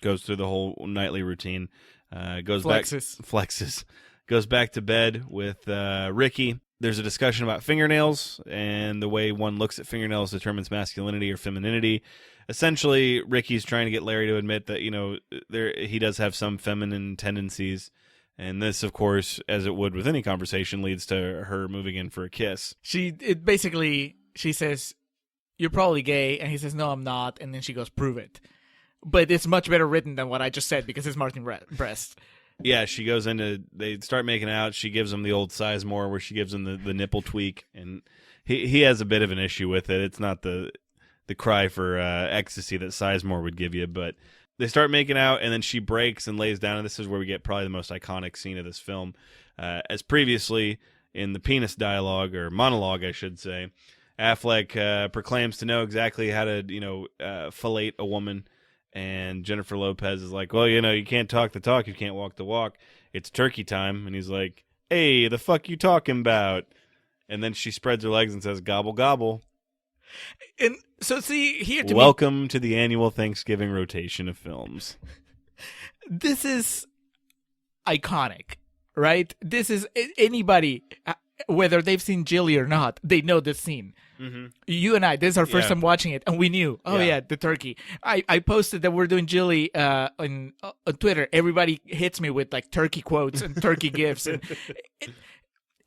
goes through the whole nightly routine, flexes, goes back to bed with Ricky. There's a discussion about fingernails and the way one looks at fingernails determines masculinity or femininity. Essentially, Ricky's trying to get Larry to admit that, he does have some feminine tendencies. And this, of course, as it would with any conversation, leads to her moving in for a kiss. She says, "You're probably gay," and he says, "No, I'm not." And then she goes, "Prove it." But it's much better written than what I just said because it's Martin Brest. Yeah, she goes they start making out. She gives him the old Sizemore where she gives him the nipple tweak, and he has a bit of an issue with it. It's not the cry for ecstasy that Sizemore would give you, but they start making out, and then she breaks and lays down, and this is where we get probably the most iconic scene of this film. As previously in the penis dialogue, or monologue, I should say, Affleck proclaims to know exactly how to, fillet a woman, and Jennifer Lopez is like, well, you can't talk the talk, you can't walk the walk. It's turkey time, and he's like, hey, the fuck you talking about? And then she spreads her legs and says, gobble, gobble. And so, see, here to Welcome to the annual Thanksgiving rotation of films. This is iconic, right? This is anybody, whether they've seen Gigli or not, they know this scene. Mm-hmm. You and I, this is our first time watching it, and we knew, the turkey. I posted that we're doing Gigli on Twitter. Everybody hits me with like turkey quotes and turkey gifs.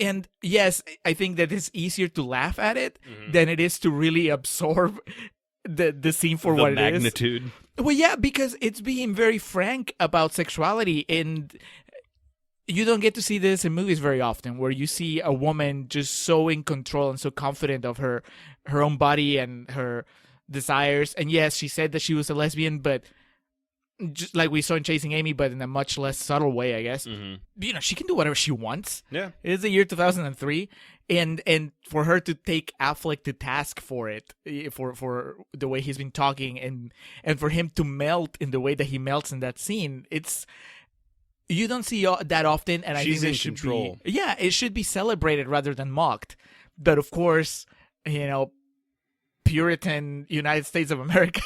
And yes, I think that it's easier to laugh at it than it is to really absorb the scene for what it is. The magnitude. Well, yeah, because it's being very frank about sexuality, and you don't get to see this in movies very often, where you see a woman just so in control and so confident of her own body and her desires. And yes, she said that she was a lesbian, but just like we saw in Chasing Amy, but in a much less subtle way, I guess. Mm-hmm. She can do whatever she wants. Yeah, it's the year 2003, and for her to take Affleck to task for it, for the way he's been talking, and for him to melt in the way that he melts in that scene, you don't see that often. And she's I think in control. It should be celebrated rather than mocked. But of course, Puritan United States of America.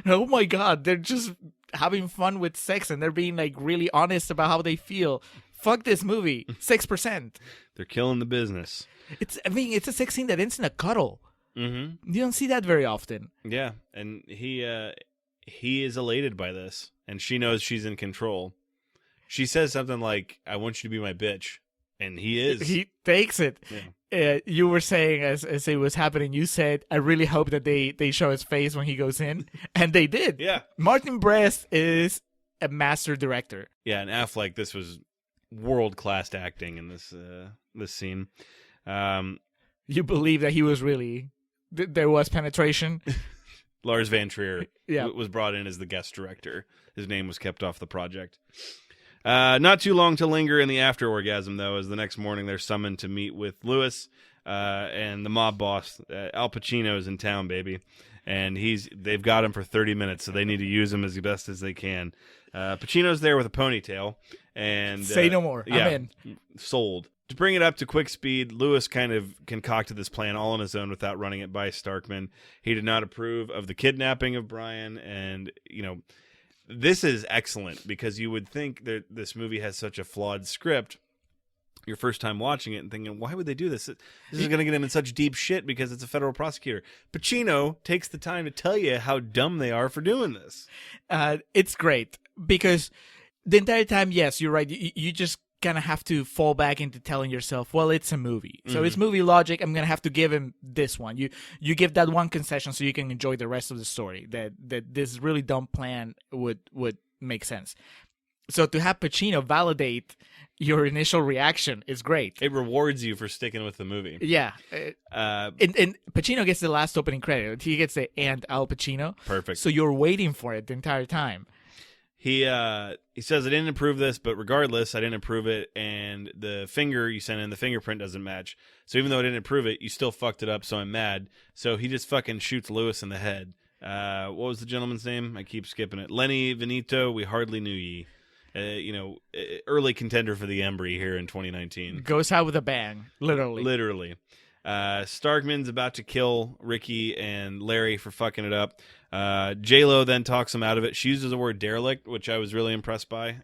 Oh my God, they're just having fun with sex, and they're being like really honest about how they feel. Fuck this movie. 6%. They're killing the business. It's a sex scene that ends in a cuddle. Mm-hmm. You don't see that very often. Yeah, and he is elated by this, and she knows she's in control. She says something like, "I want you to be my bitch," and he is. He takes it. Yeah. You were saying as it was happening, you said, I really hope that they show his face when he goes in. And they did. Yeah. Martin Brest is a master director. Yeah, and Affleck, this was world-class acting in this scene. You believe that he was really... there was penetration? Lars Van Trier was brought in as the guest director. His name was kept off the project. Not too long to linger in the after orgasm, though, as the next morning they're summoned to meet with Lewis and the mob boss. Al Pacino's in town, baby. and they've got him for 30 minutes, so they need to use him as best as they can. Pacino's there with a ponytail, and say no more. Yeah, I'm in. Sold. To bring it up to quick speed, Lewis kind of concocted this plan all on his own without running it by Starkman. He did not approve of the kidnapping of Brian, and this is excellent because you would think that this movie has such a flawed script your first time watching it and thinking, why would they do this? This is going to get him in such deep shit because it's a federal prosecutor. Pacino takes the time to tell you how dumb they are for doing this. It's great because the entire time, yes, you're right. You just kind of have to fall back into telling yourself, well, it's a movie. So it's movie logic. I'm going to have to give him this one. You give that one concession so you can enjoy the rest of the story. That this really dumb plan would make sense. So to have Pacino validate your initial reaction is great. It rewards you for sticking with the movie. Yeah. And Pacino gets the last opening credit. He gets the "and Al Pacino." Perfect. So you're waiting for it the entire time. He says, I didn't approve this, but regardless, I didn't approve it, and the finger you sent in, the fingerprint doesn't match. So even though I didn't approve it, you still fucked it up, so I'm mad. So he just fucking shoots Lewis in the head. What was the gentleman's name? I keep skipping it. Lenny Veneto, we hardly knew ye. Early contender for the Embry here in 2019. Goes out with a bang, literally. Literally. Starkman's about to kill Ricky and Larry for fucking it up. J-Lo then talks him out of it. She uses the word derelict, which I was really impressed by.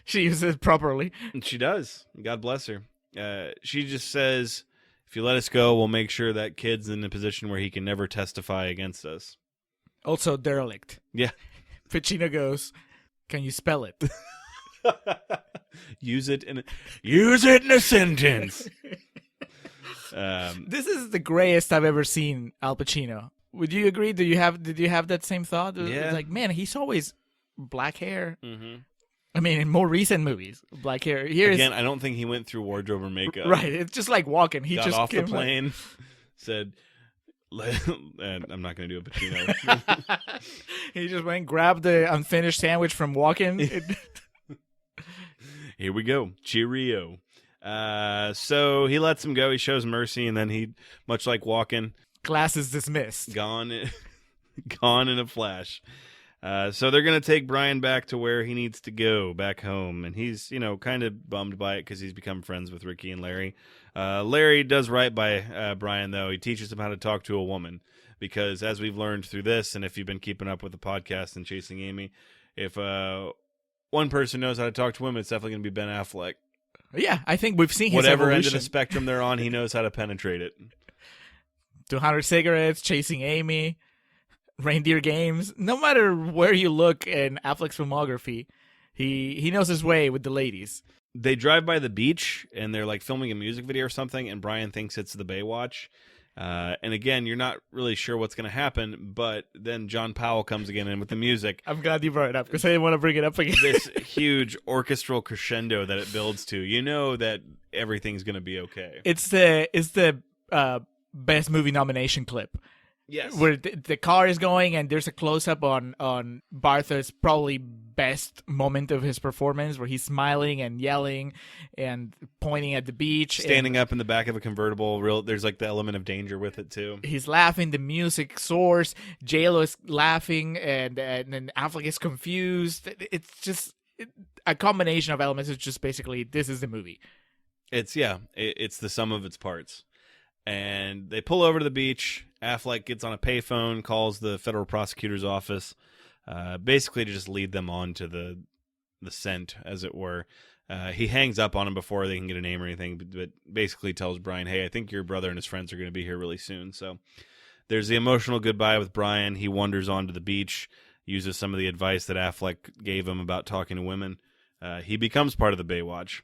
She uses it properly. And she does. God bless her. She just says, if you let us go, we'll make sure that kid's in a position where he can never testify against us. Also derelict. Yeah. Pacino goes, can you spell it? Use it in a sentence. This is the grayest I've ever seen Al Pacino. Would you agree? Did you have that same thought? Yeah. It's like, man, he's always black hair. Mm-hmm. I mean, in more recent movies, black hair. Again, I don't think he went through wardrobe or makeup. Right. It's just like walking. He got just off the came plane, said, I'm not going to do a Pacino. He just went and grabbed the unfinished sandwich from walking. Here we go. Cheerio. So he lets him go. He shows mercy, and then he, much like walking, class is dismissed. Gone in a flash. So they're going to take Brian back to where he needs to go, back home. And he's, kind of bummed by it because he's become friends with Ricky and Larry. Larry does right by Brian, though. He teaches him how to talk to a woman. Because as we've learned through this, and if you've been keeping up with the podcast and Chasing Amy, if one person knows how to talk to women, it's definitely going to be Ben Affleck. Yeah, I think we've seen his whatever evolution. end of the spectrum they're on, he knows how to penetrate it. 200 Cigarettes, Chasing Amy, Reindeer Games. No matter where you look in Affleck's filmography, he knows his way with the ladies. They drive by the beach, and they're like filming a music video or something, and Brian thinks it's the Baywatch. And again, you're not really sure what's going to happen, but then John Powell comes again in with the music. I'm glad you brought it up because I didn't want to bring it up again. This huge orchestral crescendo that it builds to. You know that everything's going to be okay. It's the best movie nomination clip. Yes. Where the car is going and there's a close-up on Bartha's probably best moment of his performance where he's smiling and yelling and pointing at the beach. Standing up in the back of a convertible. There's like the element of danger with it too. He's laughing. The music soars. J-Lo is laughing and then Affleck is confused. It's just a combination of elements. It's just basically, this is the movie. It's the sum of its parts. And they pull over to the beach. Affleck gets on a payphone, calls the federal prosecutor's office, basically to just lead them on to the scent, as it were. He hangs up on him before they can get a name or anything, but basically tells Brian, hey, I think your brother and his friends are going to be here really soon. So there's the emotional goodbye with Brian. He wanders onto the beach, uses some of the advice that Affleck gave him about talking to women. He becomes part of the Baywatch.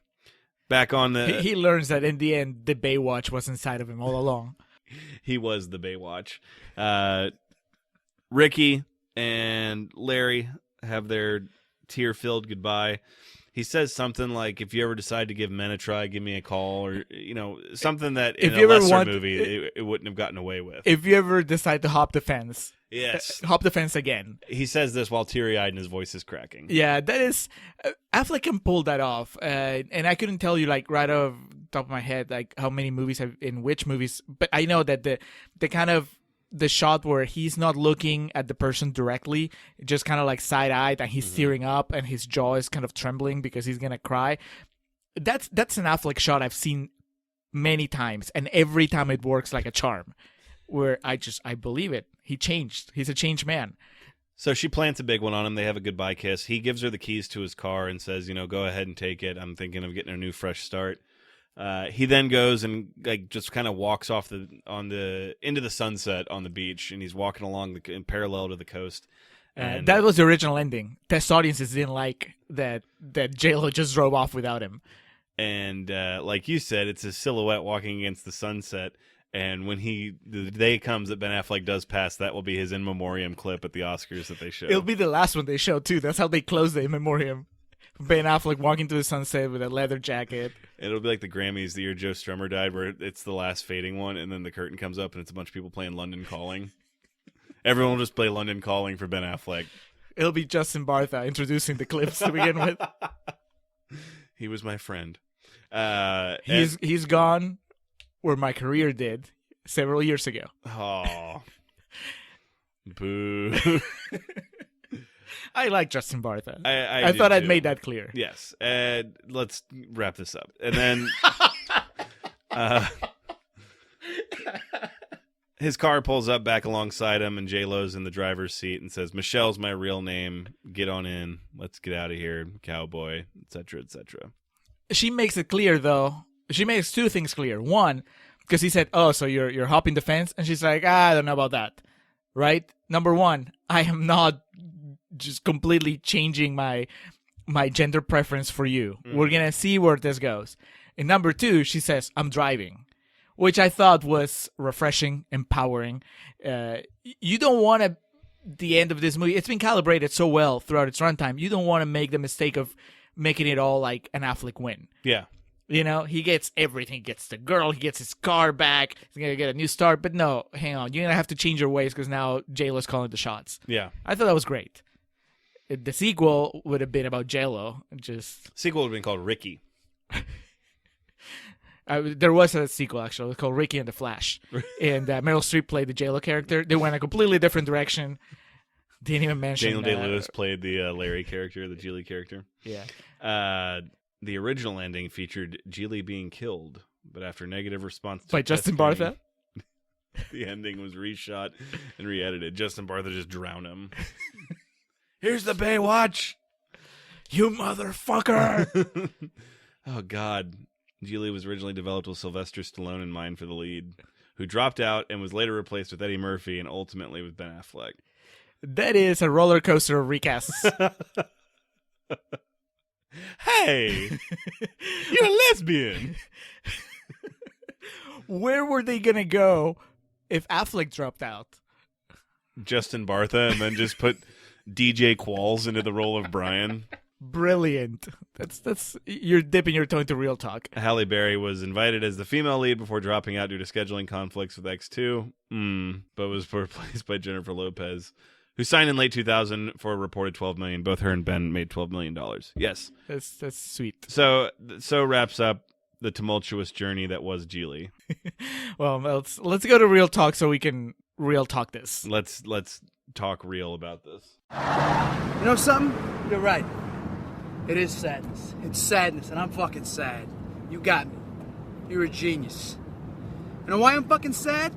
Back on the... He learns that in the end, the Baywatch was inside of him all along. He was the Baywatch. Ricky and Larry have their tear-filled goodbye. He says something like, if you ever decide to give men a try, give me a call, or something that in a lesser movie it wouldn't have gotten away with. If you ever decide to hop the fence. Yes. Hop the fence again. He says this while teary-eyed and his voice is cracking. Yeah, that is... Affleck can pull that off. And I couldn't tell you, like, right off the top of my head, like, how many movies have... In which movies... But I know that the kind of the shot where he's not looking at the person directly, just kind of like side-eyed, and he's tearing up, and his jaw is kind of trembling because he's gonna cry. That's an Affleck shot I've seen many times, and every time it works like a charm. Where I believe it. He changed. He's a changed man. So she plants a big one on him. They have a goodbye kiss. He gives her the keys to his car and says, go ahead and take it. I'm thinking of getting a new fresh start. He then goes and just kind of walks off into the sunset on the beach, and he's walking along parallel to the coast. And that was the original ending. Test audiences didn't like that J-Lo just drove off without him. And like you said, it's a silhouette walking against the sunset. And when the day comes that Ben Affleck does pass, that will be his in memoriam clip at the Oscars that they show. It'll be the last one they show, too. That's how they close the in memoriam. Ben Affleck walking to the sunset with a leather jacket. It'll be like the Grammys the year Joe Strummer died, where it's the last fading one, and then the curtain comes up, and it's a bunch of people playing London Calling. Everyone will just play London Calling for Ben Affleck. It'll be Justin Bartha introducing the clips to begin with. He was my friend. He's gone where my career did several years ago. Oh. Boo. I like Justin Bartha. I thought I'd too. made that clear. Yes. Let's wrap this up. And then his car pulls up back alongside him, and J-Lo's in the driver's seat and says, "Michelle's my real name. Get on in. Let's get out of here, cowboy," etc., etc. She makes it clear, though. She makes two things clear. One, because he said, "Oh, so you're hopping the fence?" And she's like, "I don't know about that." Right? Number one, I am not just completely changing my gender preference for you. We're going to see where this goes. And number two, she says, "I'm driving," which I thought was refreshing, empowering. You don't want to, the end of this movie, it's been calibrated so well throughout its runtime. You don't want to make the mistake of making it all like an Affleck win. Yeah. He gets everything. He gets the girl. He gets his car back. He's going to get a new start. But no, hang on. You're going to have to change your ways because now J-Lo's calling the shots. Yeah. I thought that was great. The sequel would have been about J-Lo. Sequel would have been called Ricky. There was a sequel, actually. It was called Ricky and the Flash. And Meryl Streep played the J-Lo character. They went a completely different direction. Didn't even mention... Daniel Day-Lewis played the Larry character, the Gigli character. Yeah. The original ending featured Gigli being killed, but after negative response to by Justin Bartha, the ending was reshot and re-edited. Justin Bartha just drowned him. Here's the Baywatch, you motherfucker! Oh God, Gigli was originally developed with Sylvester Stallone in mind for the lead, who dropped out and was later replaced with Eddie Murphy and ultimately with Ben Affleck. That is a roller coaster of recasts. Hey, you're a lesbian. Where were they gonna go if Affleck dropped out? Justin Bartha, and then just put DJ Qualls into the role of Brian. Brilliant. That's you're dipping your toe into real talk. Halle Berry was invited as the female lead before dropping out due to scheduling conflicts with X2, but was replaced by Jennifer Lopez, who signed in late 2000 for a reported $12 million. Both her and Ben made $12 million. Yes. That's sweet. So wraps up the tumultuous journey that was Gigli. Well, let's go to real talk so we can real talk this. Let's talk real about this. You know something? You're right. It is sadness. It's sadness, and I'm fucking sad. You got me. You're a genius. You know why I'm fucking sad?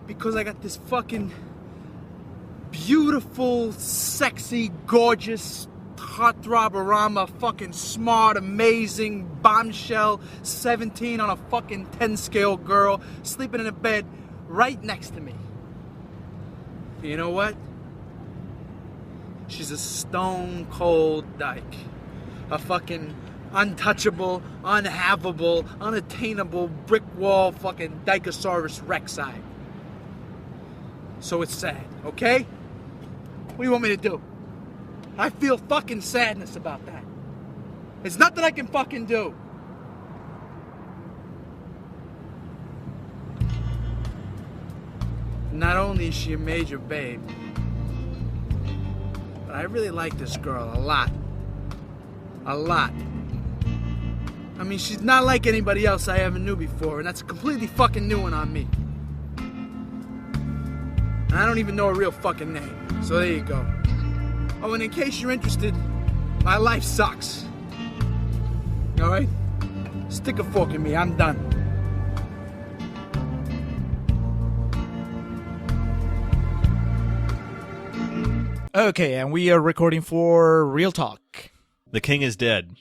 Because I got this fucking beautiful, sexy, gorgeous, heartthrob-orama, fucking smart, amazing, bombshell, 17 on a fucking 10-scale girl sleeping in a bed right next to me. You know what? She's a stone-cold dyke. A fucking untouchable, unhavable, unattainable brick wall fucking Dikesaurus Rexi. So it's sad, okay? What do you want me to do? I feel fucking sadness about that. It's nothing I can fucking do. Not only is she a major babe, but I really like this girl a lot. A lot. I mean, she's not like anybody else I ever knew before, and that's a completely fucking new one on me. I don't even know her real fucking name. So there you go. Oh, and in case you're interested, my life sucks. All right? Stick a fork in me. I'm done. Okay, and we are recording for Real Talk. The king is dead.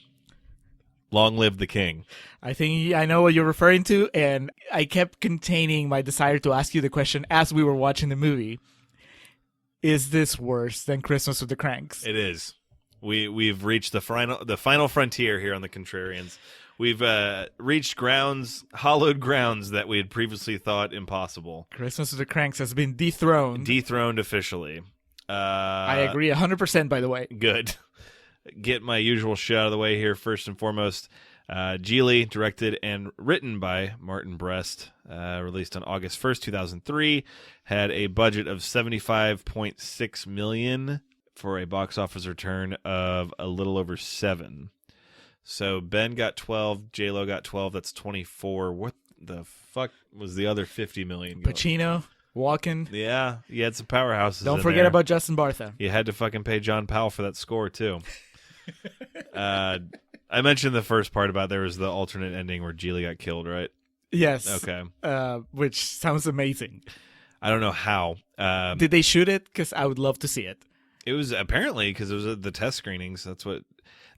Long live the king. I think I know what you're referring to, and I kept containing my desire to ask you the question as we were watching the movie. Is this worse than Christmas with the Cranks? It is. We've reached the final frontier here on the Contrarians. We've reached hallowed grounds that we had previously thought impossible. Christmas with the Cranks has been dethroned. Dethroned officially. I agree 100%, by the way. Good. Get my usual shit out of the way here first and foremost. Gigli, directed and written by Martin Brest, released on August 1st, 2003, had a budget of $75.6 million for a box office return of a little over 7. So Ben got 12, J-Lo got 12, that's 24. What the fuck was the other 50 million going? Pacino, Walken. Yeah, you had some powerhouses. Don't forget there. about Justin Bartha. You had to fucking pay John Powell for that score too. I mentioned the first part about there was the alternate ending where Gigli got killed, right? Yes. Okay. Which sounds amazing. I don't know how. Did they shoot it? Because I would love to see it. It was apparently because it was at the test screenings.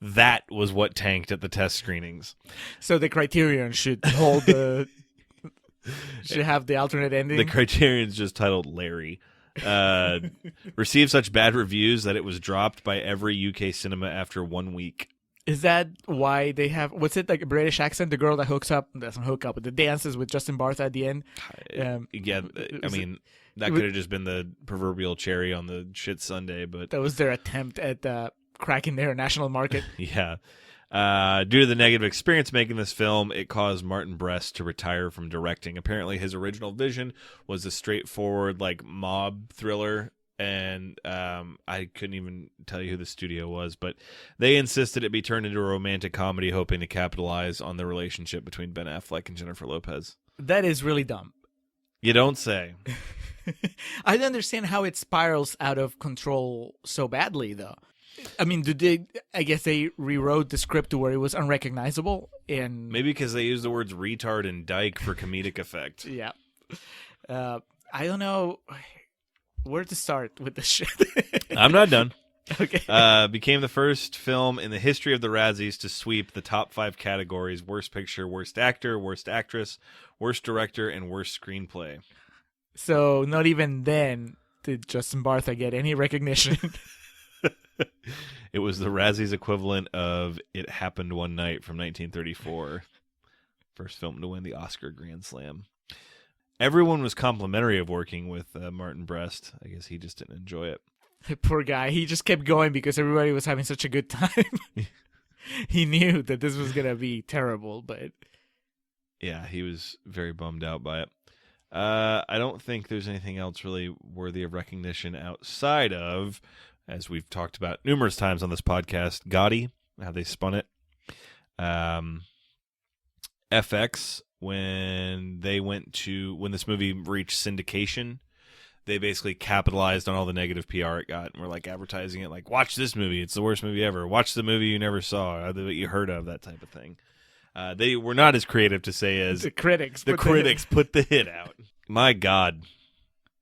That was what tanked at the test screenings. So the Criterion should hold the should have the alternate ending. The Criterion's just titled Larry. Received such bad reviews that it was dropped by every UK cinema after 1 week. Is that why they have, what's it, like a British accent? The girl that doesn't hook up, but the dances with Justin Bartha at the end. Yeah, I mean, that could have just been the proverbial cherry on the shit sundae, but that was their attempt at cracking their national market. Yeah. Due to the negative experience making this film, it caused Martin Brest to retire from directing. Apparently, his original vision was a straightforward, like, mob thriller, and I couldn't even tell you who the studio was, but they insisted it be turned into a romantic comedy, hoping to capitalize on the relationship between Ben Affleck and Jennifer Lopez. That is really dumb. You don't say. I don't understand how it spirals out of control so badly, though. I mean, I guess they rewrote the script to where it was unrecognizable, and maybe because they used the words retard and dyke for comedic effect. Yeah. I don't know where to start with this shit. I'm not done. Okay. Became the first film in the history of the Razzies to sweep the top 5 categories: Worst Picture, Worst Actor, Worst Actress, Worst Director, and Worst Screenplay. So not even then did Justin Bartha get any recognition. It was the Razzies equivalent of It Happened One Night from 1934. First film to win the Oscar Grand Slam. Everyone was complimentary of working with Martin Brest. I guess he just didn't enjoy it. Poor guy. He just kept going because everybody was having such a good time. He knew that this was going to be terrible, but... Yeah, he was very bummed out by it. I don't think there's anything else really worthy of recognition outside of, as we've talked about numerous times on this podcast, Gotti, how they spun it. FX, when this movie reached syndication, they basically capitalized on all the negative PR it got, and were like advertising it like, watch this movie, it's the worst movie ever. Watch the movie you never saw, that you heard of, that type of thing. They were not as creative to say as the critics. Put the hit out. My God.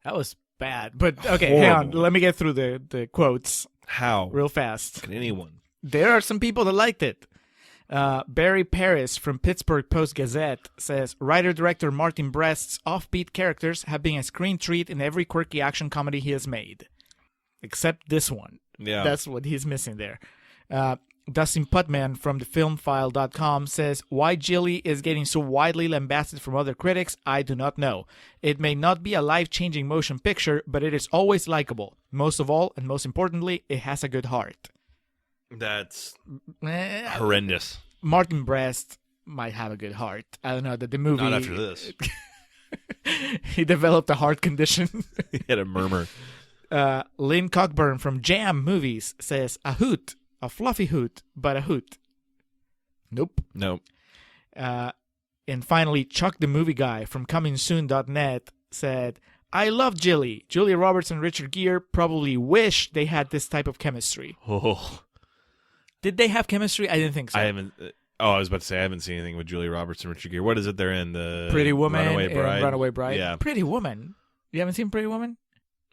That was bad. But okay, Horrible. hang on. Let me get through the quotes How? real fast. Can anyone? There are some people that liked it. Barry Paris from Pittsburgh Post-Gazette says, writer-director Martin Brest's offbeat characters have been a screen treat in every quirky action comedy he has made. Except this one. Yeah. That's what he's missing there. Dustin Putman from thefilmfile.com says, why Gigli is getting so widely lambasted from other critics, I do not know. It may not be a life-changing motion picture, but it is always likable. Most of all, and most importantly, it has a good heart. That's horrendous. Martin Brest might have a good heart. I don't know that the movie... Not after this. He developed a heart condition. He had a murmur. Lynn Cockburn from Jam Movies says, a hoot. A fluffy hoot, but a hoot. Nope. And finally, Chuck the Movie Guy from comingsoon.net said, I love Gigli. Julia Roberts and Richard Gere probably wish they had this type of chemistry. Oh, Did they have chemistry? I didn't think so. I haven't. Oh, I was about to say I haven't seen anything with Julia Roberts and Richard Gere. What is it? They're in the Pretty Woman Runaway and Bride. Runaway Bride. Yeah, Pretty Woman. You haven't seen Pretty Woman?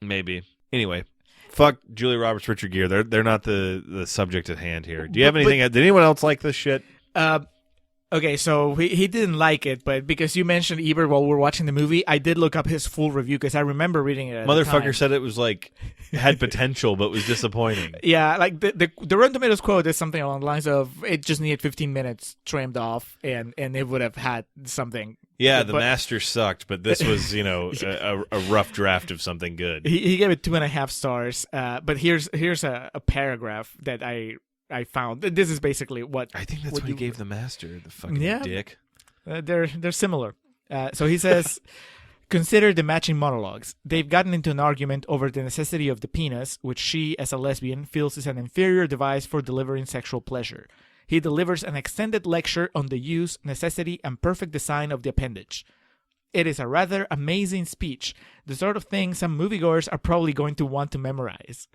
maybe. Anyway, fuck Julia Roberts, Richard Gere. They're not the subject at hand here. Do you have anything? Did anyone else like this shit? Okay, so he didn't like it, but because you mentioned Ebert while we were watching the movie, I did look up his full review because I remember reading it at the time. Motherfucker said it was like had potential but was disappointing. Yeah, like the Rotten Tomatoes quote is something along the lines of it just needed 15 minutes trimmed off and it would have had something. Yeah, the Master sucked, but this was, a rough draft of something good. He gave it 2.5 stars. But here's a paragraph that I found. This is basically what I think that's what he gave the Master, the fucking dick. They're similar. So he says, consider the matching monologues. They've gotten into an argument over the necessity of the penis, which she, as a lesbian, feels is an inferior device for delivering sexual pleasure. He delivers an extended lecture on the use, necessity, and perfect design of the appendage. It is a rather amazing speech, the sort of thing some moviegoers are probably going to want to memorize.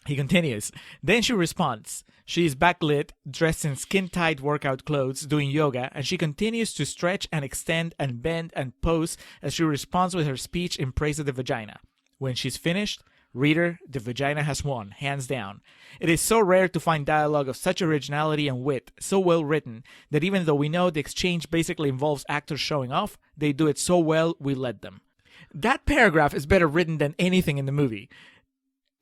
He continues. Then she responds. She is backlit, dressed in skin-tight workout clothes, doing yoga, and she continues to stretch and extend and bend and pose as she responds with her speech in praise of the vagina. When she's finished, reader, the vagina has won, hands down. It is so rare to find dialogue of such originality and wit, so well written, that even though we know the exchange basically involves actors showing off, they do it so well we let them. That paragraph is better written than anything in the movie.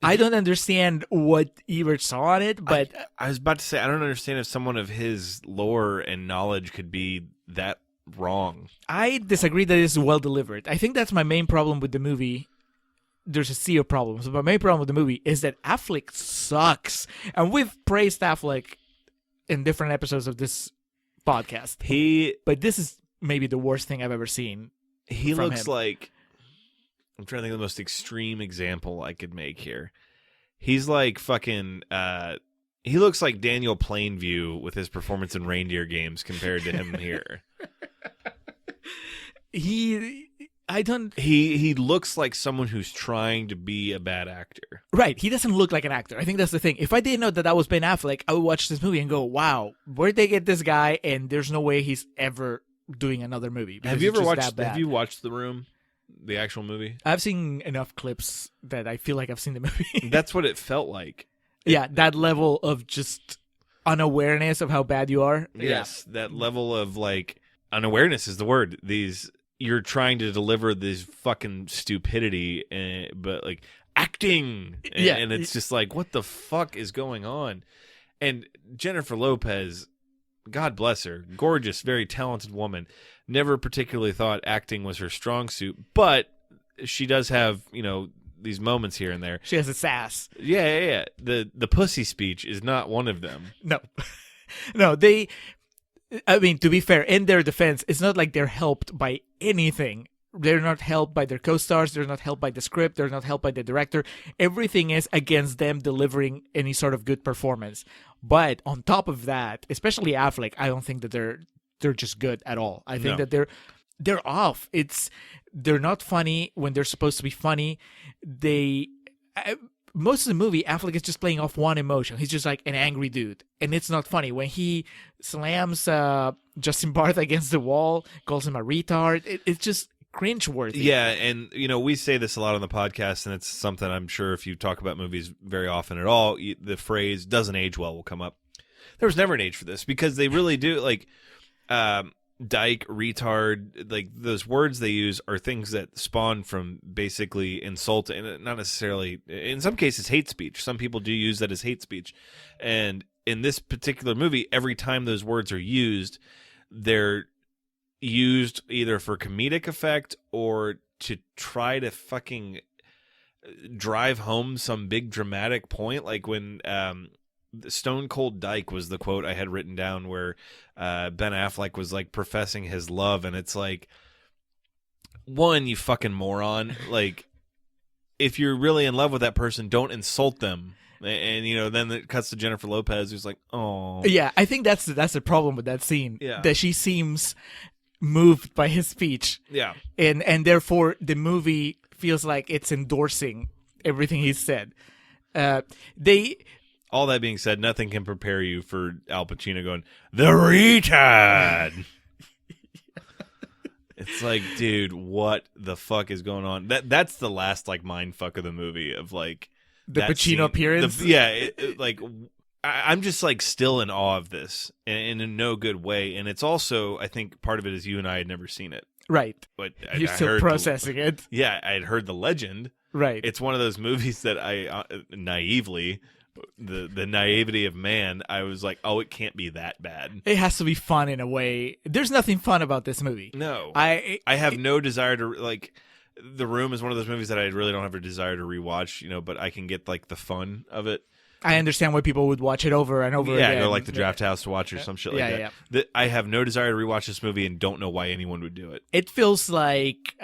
I don't understand what Ebert saw in it, but I was about to say I don't understand if someone of his lore and knowledge could be that wrong. I disagree that it's well delivered. I think that's my main problem with the movie. There's a sea of problems. But my main problem with the movie is that Affleck sucks. And we've praised Affleck in different episodes of this podcast. But this is maybe the worst thing I've ever seen. He from looks him. like, I'm trying to think of the most extreme example I could make here. He's like fucking, he looks like Daniel Plainview with his performance in Reindeer Games compared to him here. He looks like someone who's trying to be a bad actor. Right. He doesn't look like an actor. I think that's the thing. If I didn't know that was Ben Affleck, I would watch this movie and go, wow, where'd they get this guy? And there's no way he's ever doing another movie. Have you watched The Room? The actual movie? I've seen enough clips that I feel like I've seen the movie. That's what it felt like. Yeah, that level of just unawareness of how bad you are. Yes, that level of like unawareness is the word. You're trying to deliver this fucking stupidity, but like acting, and it's just like, what the fuck is going on? And Jennifer Lopez, God bless her, gorgeous, very talented woman. Never particularly thought acting was her strong suit, but she does have, these moments here and there. She has a sass. Yeah. The pussy speech is not one of them. No. No, I mean, to be fair, in their defense, it's not like they're helped by anything. They're not helped by their co-stars. They're not helped by the script. They're not helped by the director. Everything is against them delivering any sort of good performance. But on top of that, especially Affleck, I don't think that they're just good at all. I think that they're off. They're not funny when they're supposed to be funny. Most of the movie, Affleck is just playing off one emotion. He's just like an angry dude, and it's not funny. When he slams Justin Barth against the wall, calls him a retard, it's just cringeworthy. Yeah, and we say this a lot on the podcast, and it's something I'm sure if you talk about movies very often at all, the phrase "doesn't age well" will come up. There was never an age for this because they really do like. Dyke, retard, like those words they use are things that spawn from basically insult and not necessarily, in some cases, hate speech. Some people do use that as hate speech. And in this particular movie, every time those words are used, they're used either for comedic effect or to try to fucking drive home some big dramatic point. Like when Stone Cold Dyke was the quote I had written down where Ben Affleck was like professing his love, and it's like, one, you fucking moron. Like, if you're really in love with that person, don't insult them. And then it cuts to Jennifer Lopez, who's like, oh. Yeah, I think that's the problem with that scene. Yeah. That she seems moved by his speech. Yeah. And therefore the movie feels like it's endorsing everything he said. All that being said, nothing can prepare you for Al Pacino going, "The retard." It's like, dude, what the fuck is going on? That's the last like mind fuck of the movie of like the that Pacino scene. appearance. Like I'm just like still in awe of this in a no good way, and it's also I think part of it is you and I had never seen it, Right. but You're I still heard processing it. Yeah, I had heard the legend. Right. It's one of those movies that I naively. The naivety of man, I was like, oh, it can't be that bad. It has to be fun in a way. There's nothing fun about this movie. No. I have no desire to, like, The Room is one of those movies that I really don't have a desire to rewatch, but I can get, like, the fun of it. I understand why people would watch it over and over again. Yeah, go like the Draft House to watch or some shit like that. I have no desire to rewatch this movie and don't know why anyone would do it. It feels like...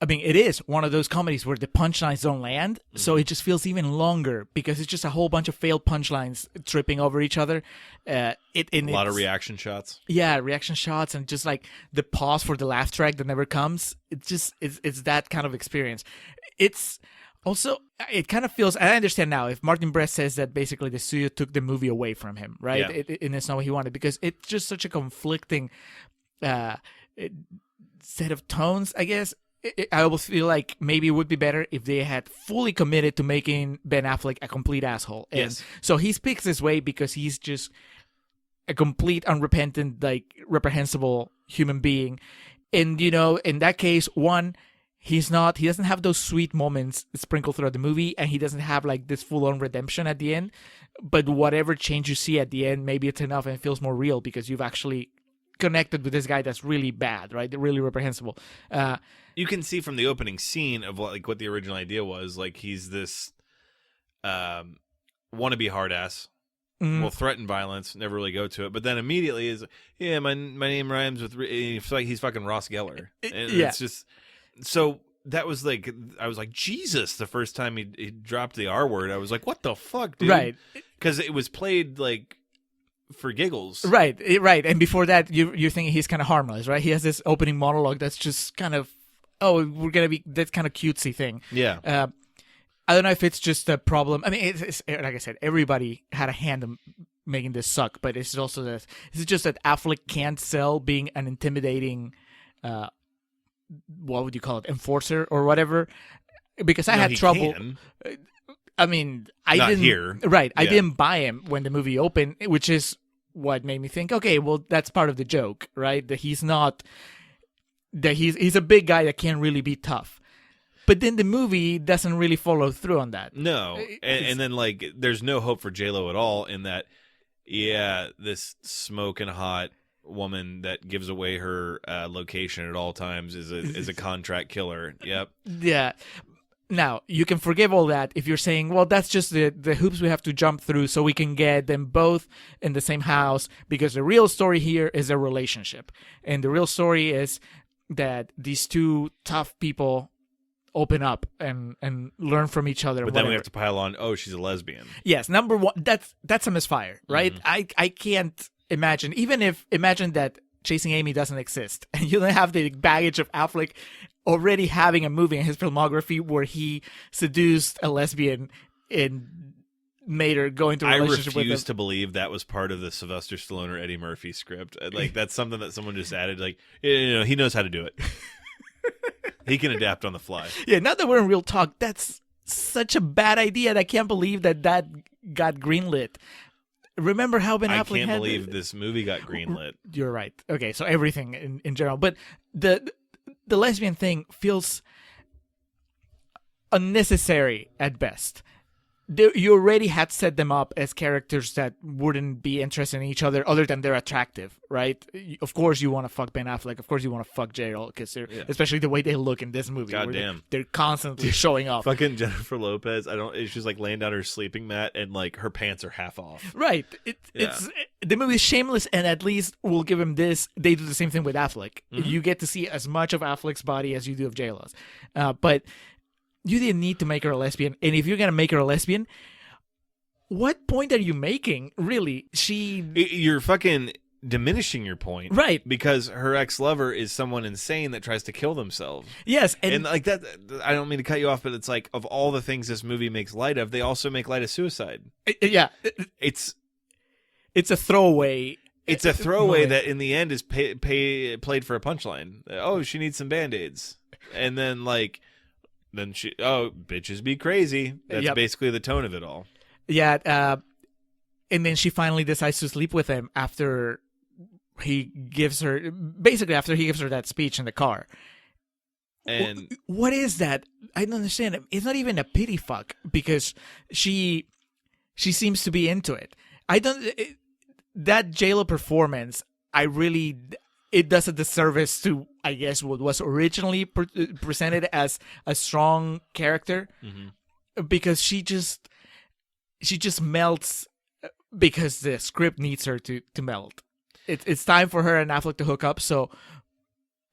it is one of those comedies where the punchlines don't land, so it just feels even longer because it's just a whole bunch of failed punchlines tripping over each other. A lot of reaction shots. Yeah, reaction shots and just like the pause for the laugh track that never comes. It's that kind of experience. It's also, it kind of feels, and I understand now, if Martin Brest says that basically the studio took the movie away from him, right? Yeah. And it's not what he wanted because it's just such a conflicting set of tones, I guess. I almost feel like maybe it would be better if they had fully committed to making Ben Affleck a complete asshole. And yes. So he speaks this way because he's just a complete, unrepentant, like, reprehensible human being. And, in that case, one, he doesn't have those sweet moments sprinkled throughout the movie, and he doesn't have, like, this full-on redemption at the end. But whatever change you see at the end, maybe it's enough and it feels more real because you've actually connected with this guy that's really bad, right? Really reprehensible. You can see from the opening scene of what the original idea was. Like, he's this wannabe hard ass. Will threaten violence, never really go to it, but then immediately is, my name rhymes with. It's like he's fucking Ross Geller, and it's just so. That was like, I was like, Jesus, the first time he dropped the R word, I was like, what the fuck, dude? Right, because it was played like for giggles. Right. And before that, you're thinking he's kind of harmless, right? He has this opening monologue that's just kind of, we're going to be that kind of cutesy thing. Yeah. I don't know if it's just a problem. I mean, it's like I said, everybody had a hand in making this suck, but it's also that it's just that Affleck can't sell being an intimidating, what would you call it, enforcer or whatever? Because I had trouble. Can. I mean, I Not didn't. Here. Right. Yeah. I didn't buy him when the movie opened, which is what made me think, okay, well, that's part of the joke, right? That he's not, that he's a big guy that can't really be tough. But then the movie doesn't really follow through on that. No. And then, like, there's no hope for J-Lo at all in that, this smoking hot woman that gives away her location at all times is a contract killer. Yep. Yeah. Now, you can forgive all that if you're saying, well, that's just the hoops we have to jump through so we can get them both in the same house, because the real story here is a relationship. And the real story is that these two tough people open up and learn from each other. But then we have to pile on, she's a lesbian. Yes, number one, that's a misfire, right? Mm-hmm. I can't imagine, imagine that Chasing Amy doesn't exist, and you don't have the baggage of Affleck already having a movie in his filmography where he seduced a lesbian and made her go into a relationship with him. I refuse to believe that was part of the Sylvester Stallone or Eddie Murphy script. Like, that's something that someone just added. Like, he knows how to do it. He can adapt on the fly. Yeah, now that we're in real talk, that's such a bad idea, and I can't believe that got greenlit. Remember how Ben Affleck I can't believe this movie got greenlit. You're right. Okay, so everything in general. But the lesbian thing feels unnecessary at best. You already had set them up as characters that wouldn't be interested in each other than they're attractive, right? Of course you want to fuck Ben Affleck. Of course you want to fuck J-Lo, because especially the way they look in this movie. Goddamn. They're constantly showing off. Fucking Jennifer Lopez. She's like laying down her sleeping mat and like her pants are half off. Right. It's the movie is shameless, and at least we'll give him this. They do the same thing with Affleck. Mm-hmm. You get to see as much of Affleck's body as you do of J-Lo's. But you didn't need to make her a lesbian. And if you're going to make her a lesbian, what point are you making? Really? You're fucking diminishing your point, Right? Because her ex-lover is someone insane that tries to kill themselves. Yes, and like that. I don't mean to cut you off, but it's like of all the things this movie makes light of, they also make light of suicide. Yeah, it's a throwaway. It's a throwaway moment. that in the end is played for a punchline. Oh, she needs some Band-Aids. And then bitches be crazy. That's basically the tone of it all. Yeah, and then she finally decides to sleep with him after he gives her that speech in the car. And what is that? I don't understand. It's not even a pity fuck because she seems to be into it. That JLo performance, it does a disservice to, I guess, what was originally presented as a strong character, because she just melts because the script needs her to melt. It's time for her and Affleck to hook up, so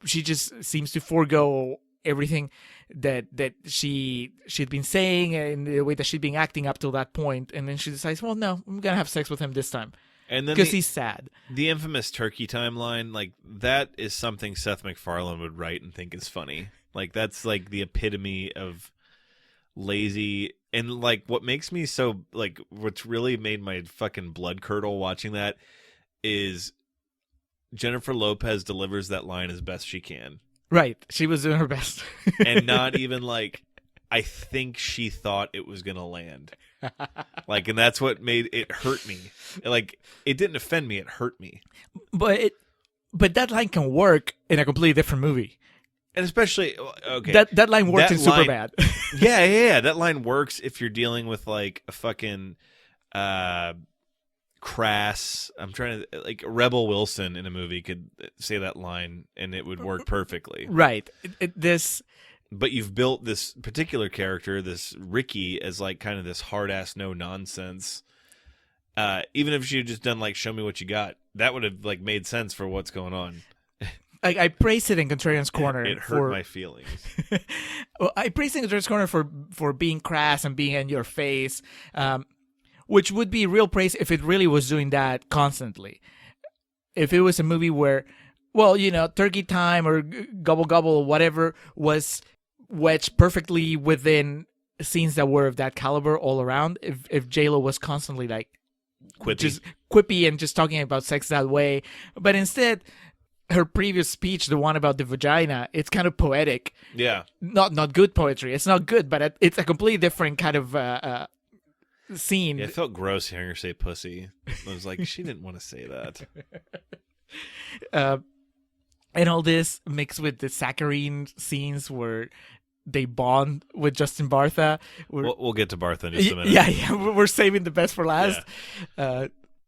she just seems to forego everything that she'd been saying and the way that she'd been acting up till that point, and then she decides, well, no, I'm gonna have sex with him this time. And then because he's sad. The infamous turkey timeline, like that is something Seth MacFarlane would write and think is funny. Like that's like the epitome of lazy. And like what makes me so like what's really made my fucking blood curdle watching that is Jennifer Lopez delivers that line as best she can. Right. She was doing her best. And not even like I think she thought it was gonna land. Like, and that's what made it hurt me. Like, it didn't offend me; it hurt me. But that line can work in a completely different movie, and especially okay, that line works in Superbad. Yeah, that line works if you're dealing with like a fucking crass. I'm trying to like Rebel Wilson in a movie could say that line and it would work perfectly. Right. But you've built this particular character, this Ricky, as like kind of this hard ass no nonsense. Even if she had just done like show me what you got, that would have like made sense for what's going on. I praised it in Contrarians Corner. It hurt my feelings. Well, I praised it in Contrarians Corner for being crass and being in your face, which would be real praise if it really was doing that constantly. If it was a movie where, well, Turkey Time or Gobble Gobble or whatever was wedged perfectly within scenes that were of that caliber all around. If JLo was constantly like just quippy and just talking about sex that way, but instead her previous speech, the one about the vagina, it's kind of poetic. Yeah, not good poetry. It's not good, but it's a completely different kind of scene. Yeah, it felt gross hearing her say pussy. I was like, she didn't want to say that. And all this mixed with the saccharine scenes where they bond with Justin Bartha. We'll get to Bartha in just a minute. Yeah, we're saving the best for last. Yeah.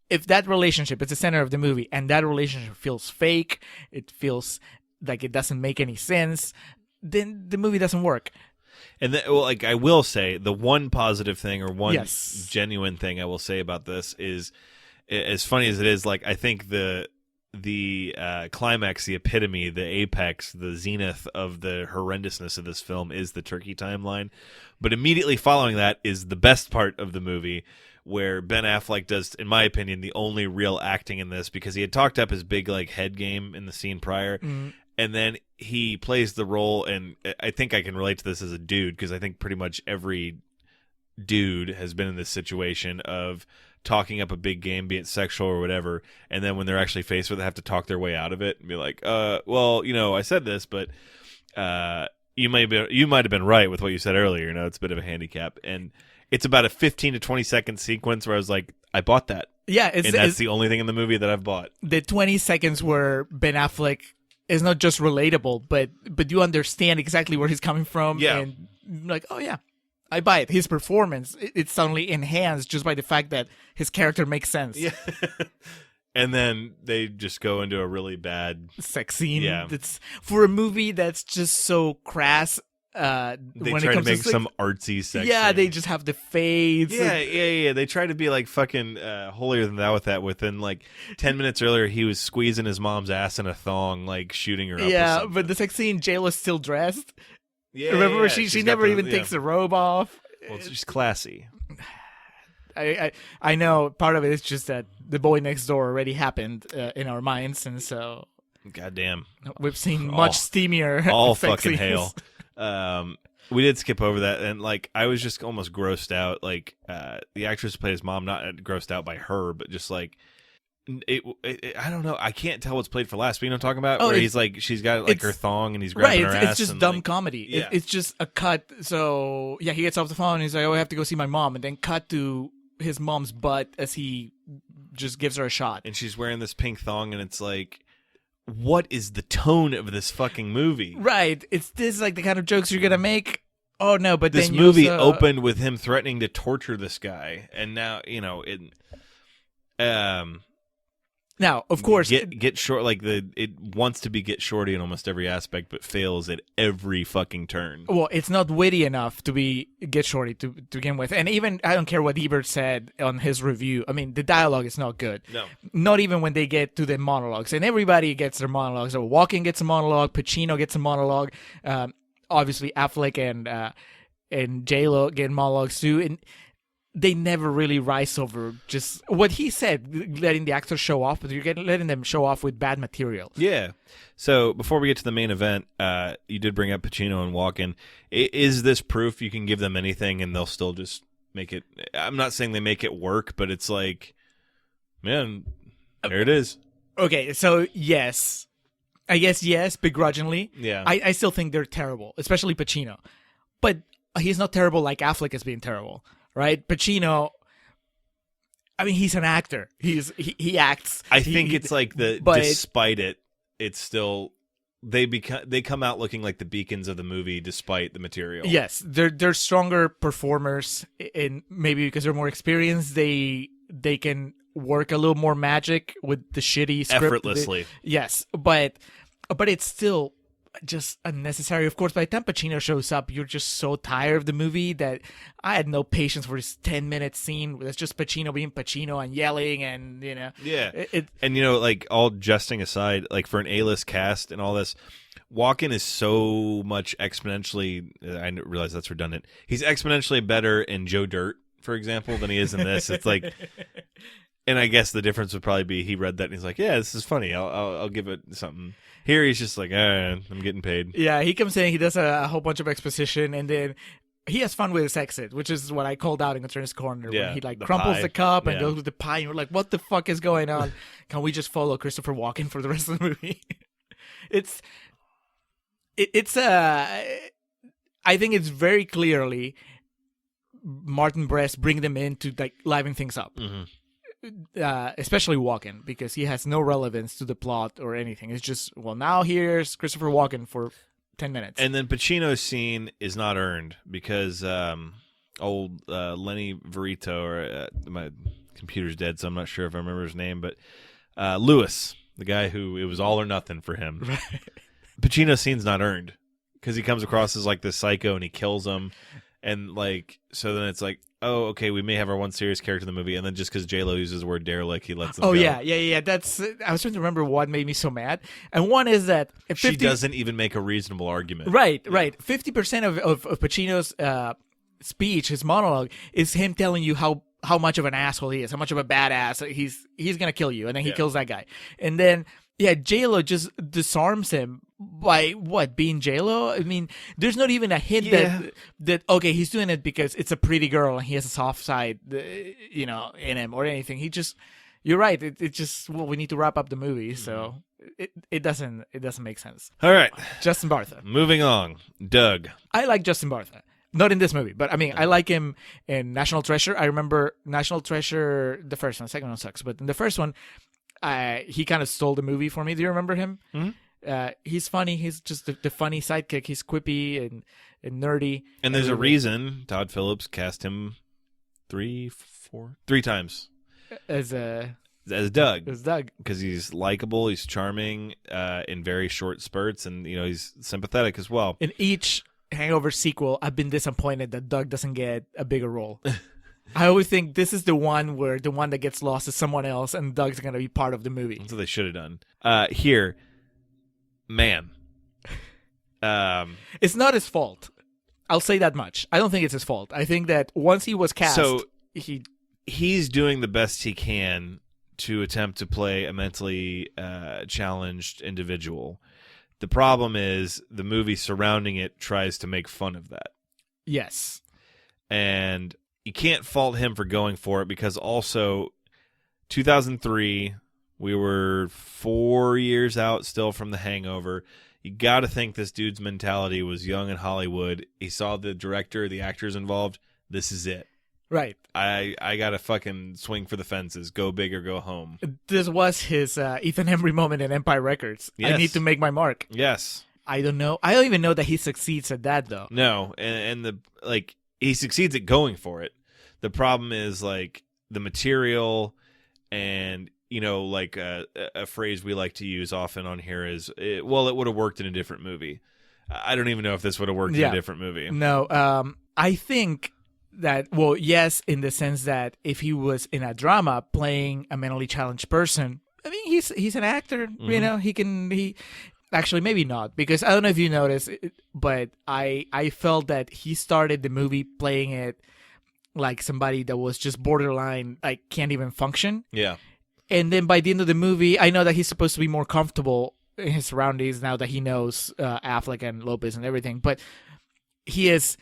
If that relationship is the center of the movie and that relationship feels fake, it feels like it doesn't make any sense, then the movie doesn't work. And like I will say, the one positive thing or one genuine thing I will say about this is, as funny as it is, like I think the climax, the epitome, the apex, the zenith of the horrendousness of this film is the turkey timeline. But immediately following that is the best part of the movie, where Ben Affleck does, in my opinion, the only real acting in this, because he had talked up his big like head game in the scene prior, and then he plays the role. And I think I can relate to this as a dude, because I think pretty much every dude has been in this situation of talking up a big game, be it sexual or whatever, and then when they're actually faced with it, have to talk their way out of it and be like, well, I said this, but you might have been right with what you said earlier. It's a bit of a handicap, and it's about a 15 to 20 second sequence where I was like, I bought that. Yeah, that's the only thing in the movie that I've bought. The 20 seconds where Ben Affleck is not just relatable, but you understand exactly where he's coming from, and like, oh yeah, I buy it. His performance, it's suddenly enhanced just by the fact that his character makes sense. Yeah. And then they just go into a really bad sex scene. Yeah. That's for a movie that's just so crass. They try to make some artsy sex. Yeah, scene. they just have the fades. Yeah. They try to be like fucking holier than thou with that. Within like 10 minutes earlier, he was squeezing his mom's ass in a thong, like shooting her up. Yeah, but the sex scene, JLo's still dressed. Yeah, remember she never even takes the robe off. Well, it's just classy. I know part of it is just that The Boy Next Door already happened in our minds, and so goddamn, we've seen much steamier. All sex fucking scenes. hail. We did skip over that, and like I was just almost grossed out. Like the actress who played his mom, not grossed out by her, but just like I don't know. I can't tell what's played for last. But you know what I'm talking about? Where he's like, she's got like her thong and he's grabbing her ass. It's just and, dumb like, comedy. Yeah. It's just a cut. So yeah, he gets off the phone and he's like, "Oh, I have to go see my mom," and then cut to his mom's butt as he just gives her a shot. And she's wearing this pink thong, and it's like, what is the tone of this fucking movie? Right. It's this like the kind of jokes you're gonna make. Oh no, but this then movie also... opened with him threatening to torture this guy, and now it. Now, of course, get short. Like it wants to be get shorty in almost every aspect, but fails at every fucking turn. Well, it's not witty enough to be get shorty to begin with, and even I don't care what Ebert said on his review. I mean, the dialogue is not good. No, not even when they get to the monologues, and everybody gets their monologues. So Walken gets a monologue, Pacino gets a monologue. Obviously, Affleck and J-Lo get monologues too, and they never really rise over just what he said, letting the actors show off, but you're letting them show off with bad material. Yeah. So before we get to the main event, you did bring up Pacino and Walken. Is this proof you can give them anything and they'll still just make it? I'm not saying they make it work, but it's like, man, there it is. Okay, so yes. I guess yes, begrudgingly. Yeah. I still think they're terrible, especially Pacino. But he's not terrible like Affleck has been terrible. Right, Pacino. I mean, he's an actor. He acts. I think it's like despite it, it's still they come out looking like the beacons of the movie, despite the material. Yes, they're stronger performers, and maybe because they're more experienced, they can work a little more magic with the shitty script effortlessly. Yes, but it's still just unnecessary. Of course, by the time Pacino shows up, you're just so tired of the movie that I had no patience for this 10-minute scene. It's just Pacino being Pacino and yelling, and yeah. And like all jesting aside, like for an A-list cast and all this, Walken is so much exponentially. I realize that's redundant. He's exponentially better in Joe Dirt, for example, than he is in this. It's like. And I guess the difference would probably be he read that and he's like, "Yeah, this is funny. I'll give it something." Here he's just like, I'm getting paid." Yeah, he comes in, he does a whole bunch of exposition, and then he has fun with his exit, which is what I called out in Contrarians Corner. Yeah, when he like the crumples pie. the cup and Yeah. goes with the pie, and you're like, "What the fuck is going on? Can we just follow Christopher Walken for the rest of the movie?" I think it's very clearly Martin Brest bring them in to like liven things up. Mm-hmm. Especially Walken, because he has no relevance to the plot or anything. It's just, well, now here's Christopher Walken for 10 minutes. And then Pacino's scene is not earned because old Lenny Verito, or my computer's dead, so I'm not sure if I remember his name, but Lewis, the guy who it was all or nothing for him. Right. Pacino's scene's not earned because he comes across as like this psycho and he kills him. And like, so then it's like, oh, okay, we may have our one serious character in the movie, and then just because J-Lo uses the word derelict, he lets them go. Yeah. That's. I was trying to remember what made me so mad, and one is that she doesn't even make a reasonable argument. Right. 50% of Pacino's speech, his monologue, is him telling you how much of an asshole he is, how much of a badass he's gonna kill you, and then he kills that guy, and then J-Lo just disarms him by what, being J-Lo? I mean, there's not even a hint that okay, he's doing it because it's a pretty girl and he has a soft side, in him or anything. He just, you're right. It just, well, we need to wrap up the movie, so it doesn't make sense. All right, Justin Bartha. Moving on, Doug. I like Justin Bartha. Not in this movie, but I mean, I like him in National Treasure. I remember National Treasure, the first one. The second one sucks, but in the first one, he kind of stole the movie for me. Do you remember him? Mm-hmm. He's funny. He's just the funny sidekick. He's quippy and nerdy. And there's a reason Todd Phillips cast him three times as Doug. As Doug, because he's likable, he's charming in very short spurts, and he's sympathetic as well. In each Hangover sequel, I've been disappointed that Doug doesn't get a bigger role. I always think this is the one where the one that gets lost is someone else, and Doug's going to be part of the movie. That's what they should have done. Here, man. It's not his fault. I'll say that much. I don't think it's his fault. I think that once he was cast, he's doing the best he can to attempt to play a mentally challenged individual. The problem is the movie surrounding it tries to make fun of that. Yes. And you can't fault him for going for it, because also 2003, we were 4 years out still from The Hangover. You got to think this dude's mentality was young in Hollywood. He saw the director, the actors involved. This is it. Right. I got to fucking swing for the fences. Go big or go home. This was his Ethan Embry moment in Empire Records. Yes. I need to make my mark. Yes. I don't know. I don't even know that he succeeds at that, though. No, and he succeeds at going for it. The problem is like the material, and a phrase we like to use often on here is, it would have worked in a different movie. I don't even know if this would have worked in a different movie. No, I think that, well, yes, in the sense that if he was in a drama playing a mentally challenged person, I mean, he's an actor, he actually, maybe not, because I don't know if you noticed, but I felt that he started the movie playing it like somebody that was just borderline, like can't even function. Yeah. And then by the end of the movie, I know that he's supposed to be more comfortable in his surroundings now that he knows Affleck and Lopez and everything, but he's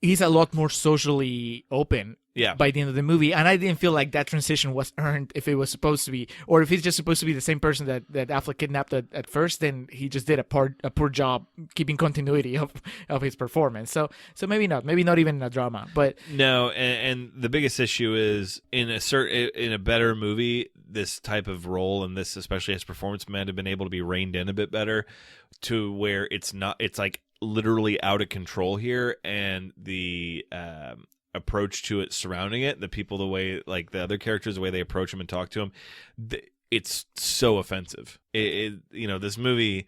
a lot more socially open. Yeah. By the end of the movie, and I didn't feel like that transition was earned if it was supposed to be, or if he's just supposed to be the same person that Affleck kidnapped at first, then he just did a poor job keeping continuity of his performance. So maybe not even in a drama, but no. And the biggest issue is in a better movie, this type of role and this, especially his performance, might have been able to be reined in a bit better to where it's like literally out of control here, and the approach to it surrounding it, the people, the way, like the other characters, the way they approach him and talk to him, it's so offensive. This movie,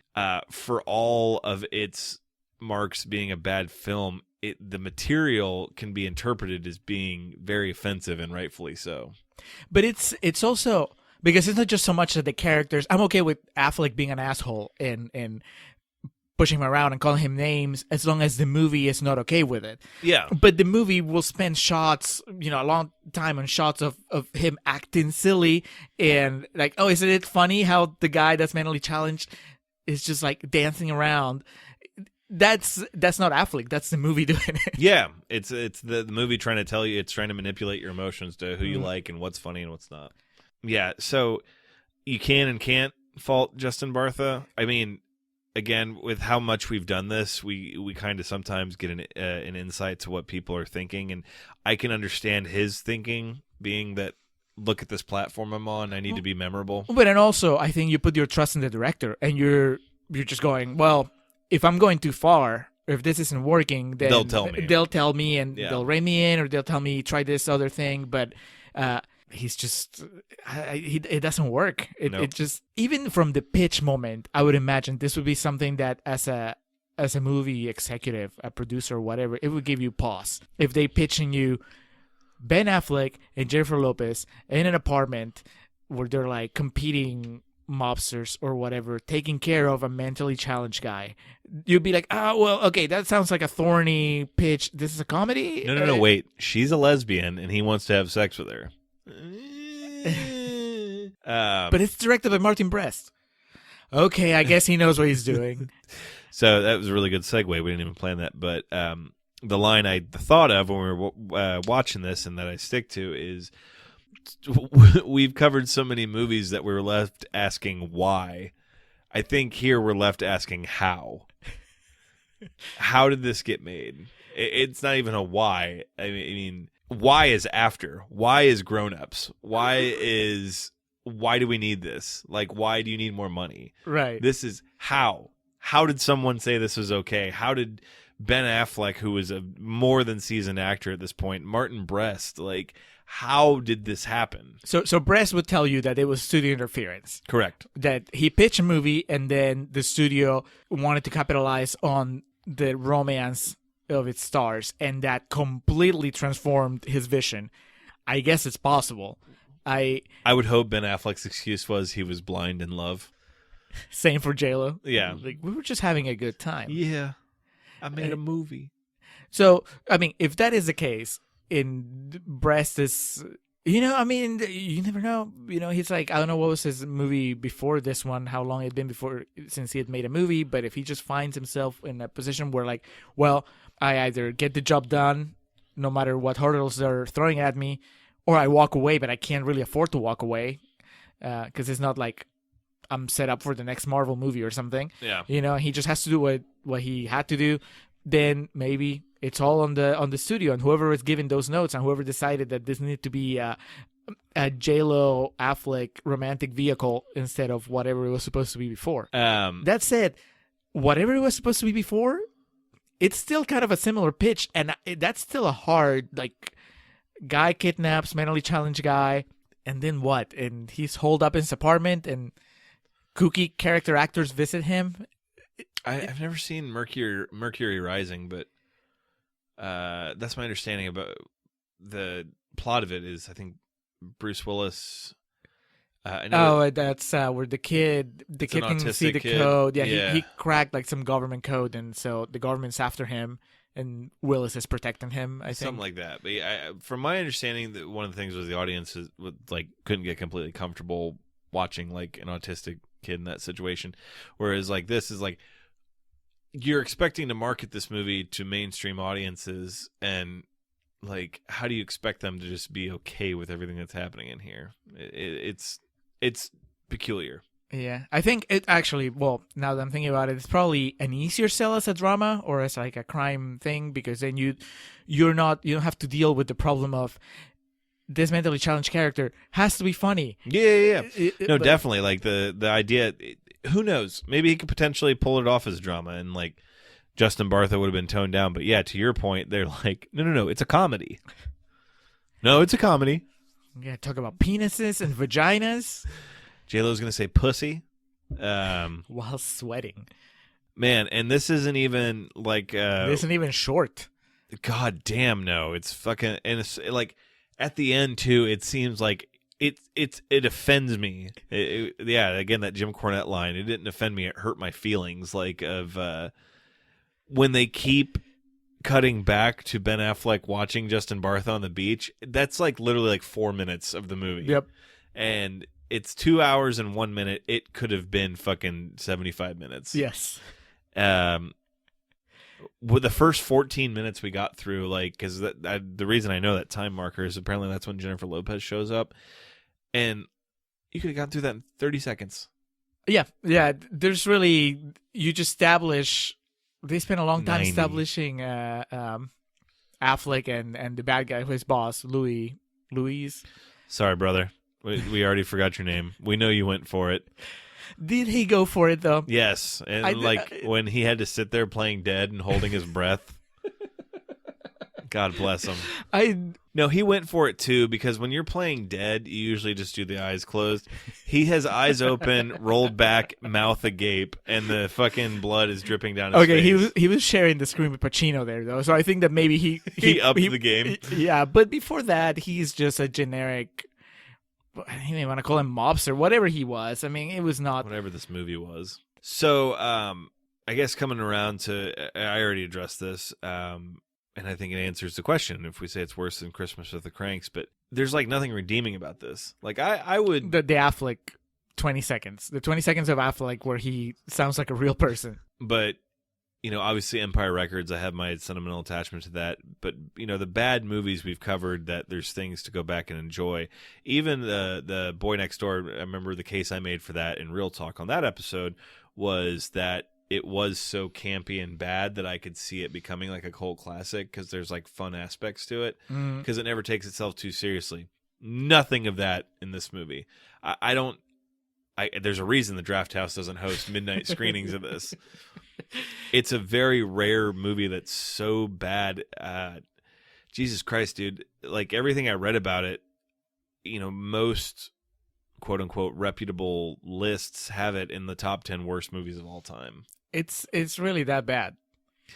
for all of its marks being a bad film, the material can be interpreted as being very offensive, and rightfully so. But it's also because it's not just so much that the characters. I'm okay with Affleck being an asshole and pushing him around and calling him names, as long as the movie is not okay with it. Yeah. But the movie will spend shots, a long time on shots of him acting silly and like, oh, isn't it funny how the guy that's mentally challenged is just like dancing around? That's not Affleck. That's the movie doing it. Yeah. It's the movie trying to tell you, it's trying to manipulate your emotions to who you like and what's funny and what's not. Yeah. So you can and can't fault Justin Bartha. I mean, again, with how much we've done this, we kind of sometimes get an insight to what people are thinking, and I can understand his thinking, being that, look at this platform I'm on, I need to be memorable. But and also, I think you put your trust in the director, and you're just going, well, if I'm going too far, or if this isn't working, then they'll tell me, and they'll rein me in, or they'll tell me try this other thing, but he's just it doesn't work. It just, even from the pitch moment, I would imagine this would be something that as a movie executive, a producer, whatever, it would give you pause if they pitching you Ben Affleck and Jennifer Lopez in an apartment where they're like competing mobsters or whatever, taking care of a mentally challenged guy. You'd be like, oh, well, okay, that sounds like a thorny pitch. This is a comedy? No, wait. She's a lesbian and he wants to have sex with her. But it's directed by Martin Brest. Okay, I guess he knows what he's doing. So that was a really good segue. We didn't even plan that. But the line I thought of when we were watching this and that I stick to is, we've covered so many movies that we were left asking why. I think here we're left asking how. How did this get made? It's not even a why. I mean, why is after? Why is grown-ups? Why do we need this? Like, why do you need more money? Right. This is how. How did someone say this was okay? How did Ben Affleck, who is a more than seasoned actor at this point, Martin Brest, like, how did this happen? So Brest would tell you that it was studio interference. Correct. That he pitched a movie and then the studio wanted to capitalize on the romance of its stars, and that completely transformed his vision. I guess it's possible. I would hope Ben Affleck's excuse was he was blind in love. Same for J-Lo. Yeah. Like, we were just having a good time. Yeah. I made a movie. So, I mean, if that is the case, in Brest is I mean, you never know. He's like, I don't know what was his movie before this one, how long it had been since he had made a movie, but if he just finds himself in a position where, like, well, I either get the job done no matter what hurdles they're throwing at me, or I walk away, but I can't really afford to walk away because it's not like I'm set up for the next Marvel movie or something. Yeah. He just has to do what he had to do. Then maybe it's all on the studio and whoever was giving those notes and whoever decided that this needed to be a J-Lo Affleck romantic vehicle instead of whatever it was supposed to be before. That said, whatever it was supposed to be before, it's still kind of a similar pitch, and that's still a hard, like, guy kidnaps mentally challenged guy, and then what? And he's holed up in his apartment, and kooky character actors visit him. I've never seen Mercury Rising, but that's my understanding about the plot of it. Is I think Bruce Willis. That's where the kid can see the kid. code. Yeah, he cracked like some government code, and so the government's after him, and Willis is protecting him. I think something like that. But from my understanding, that one of the things was the audience couldn't get completely comfortable watching like an autistic kid in that situation, whereas like this is like you're expecting to market this movie to mainstream audiences, and like how do you expect them to just be okay with everything that's happening in here? It's peculiar. Yeah, I think it actually, well, now that I'm thinking about it, it's probably an easier sell as a drama or as like a crime thing, because then you don't have to deal with the problem of this mentally challenged character has to be funny. Yeah. Definitely. Like the idea, who knows? Maybe he could potentially pull it off as drama, and like Justin Bartha would have been toned down. But yeah, to your point, they're like, no, it's a comedy. No, it's a comedy. Yeah, talk about penises and vaginas. J-Lo's going to say pussy. While sweating. Man, and this isn't even like... this isn't even short. God damn, no. It's fucking... And it's like, at the end, too, it seems like it offends me. Again, that Jim Cornette line. It didn't offend me. It hurt my feelings. Like, of... when they keep cutting back to Ben Affleck watching Justin Bartha on the beach, that's like literally like 4 minutes of the movie. Yep. And it's 2 hours and 1 minute. It could have been fucking 75 minutes. Yes. With the first 14 minutes we got through, like, because the reason I know that time marker is apparently that's when Jennifer Lopez shows up, and you could have gotten through that in 30 seconds. Yeah. There's really, you just establish. They spent a long time establishing Affleck and the bad guy, his boss, Louise. Sorry, brother. We already forgot your name. We know you went for it. Did he go for it, though? Yes. And when he had to sit there playing dead and holding his breath. God bless him. No, he went for it, too, because when you're playing dead, you usually just do the eyes closed. He has eyes open, rolled back, mouth agape, and the fucking blood is dripping down his face. Okay, he was sharing the screen with Pacino there, though, so I think that maybe he upped the game. Yeah, but before that, he's just a generic... I may want to call him mobster, whatever he was. I mean, it was not... Whatever this movie was. So, I guess coming around to... I already addressed this, and I think it answers the question if we say it's worse than Christmas with the Cranks, but there's like nothing redeeming about this. Like I would... The Affleck 20 seconds. The 20 seconds of Affleck where he sounds like a real person. But, obviously Empire Records, I have my sentimental attachment to that. But, the bad movies we've covered that there's things to go back and enjoy. Even the Boy Next Door, I remember the case I made for that in Real Talk on that episode was that it was so campy and bad that I could see it becoming like a cult classic because there's like fun aspects to it because it never takes itself too seriously. Nothing of that in this movie. There's a reason the Draft House doesn't host midnight screenings of this. It's a very rare movie that's so bad. Jesus Christ, dude. Like everything I read about it, most quote unquote reputable lists have it in the top 10 worst movies of all time. It's really that bad.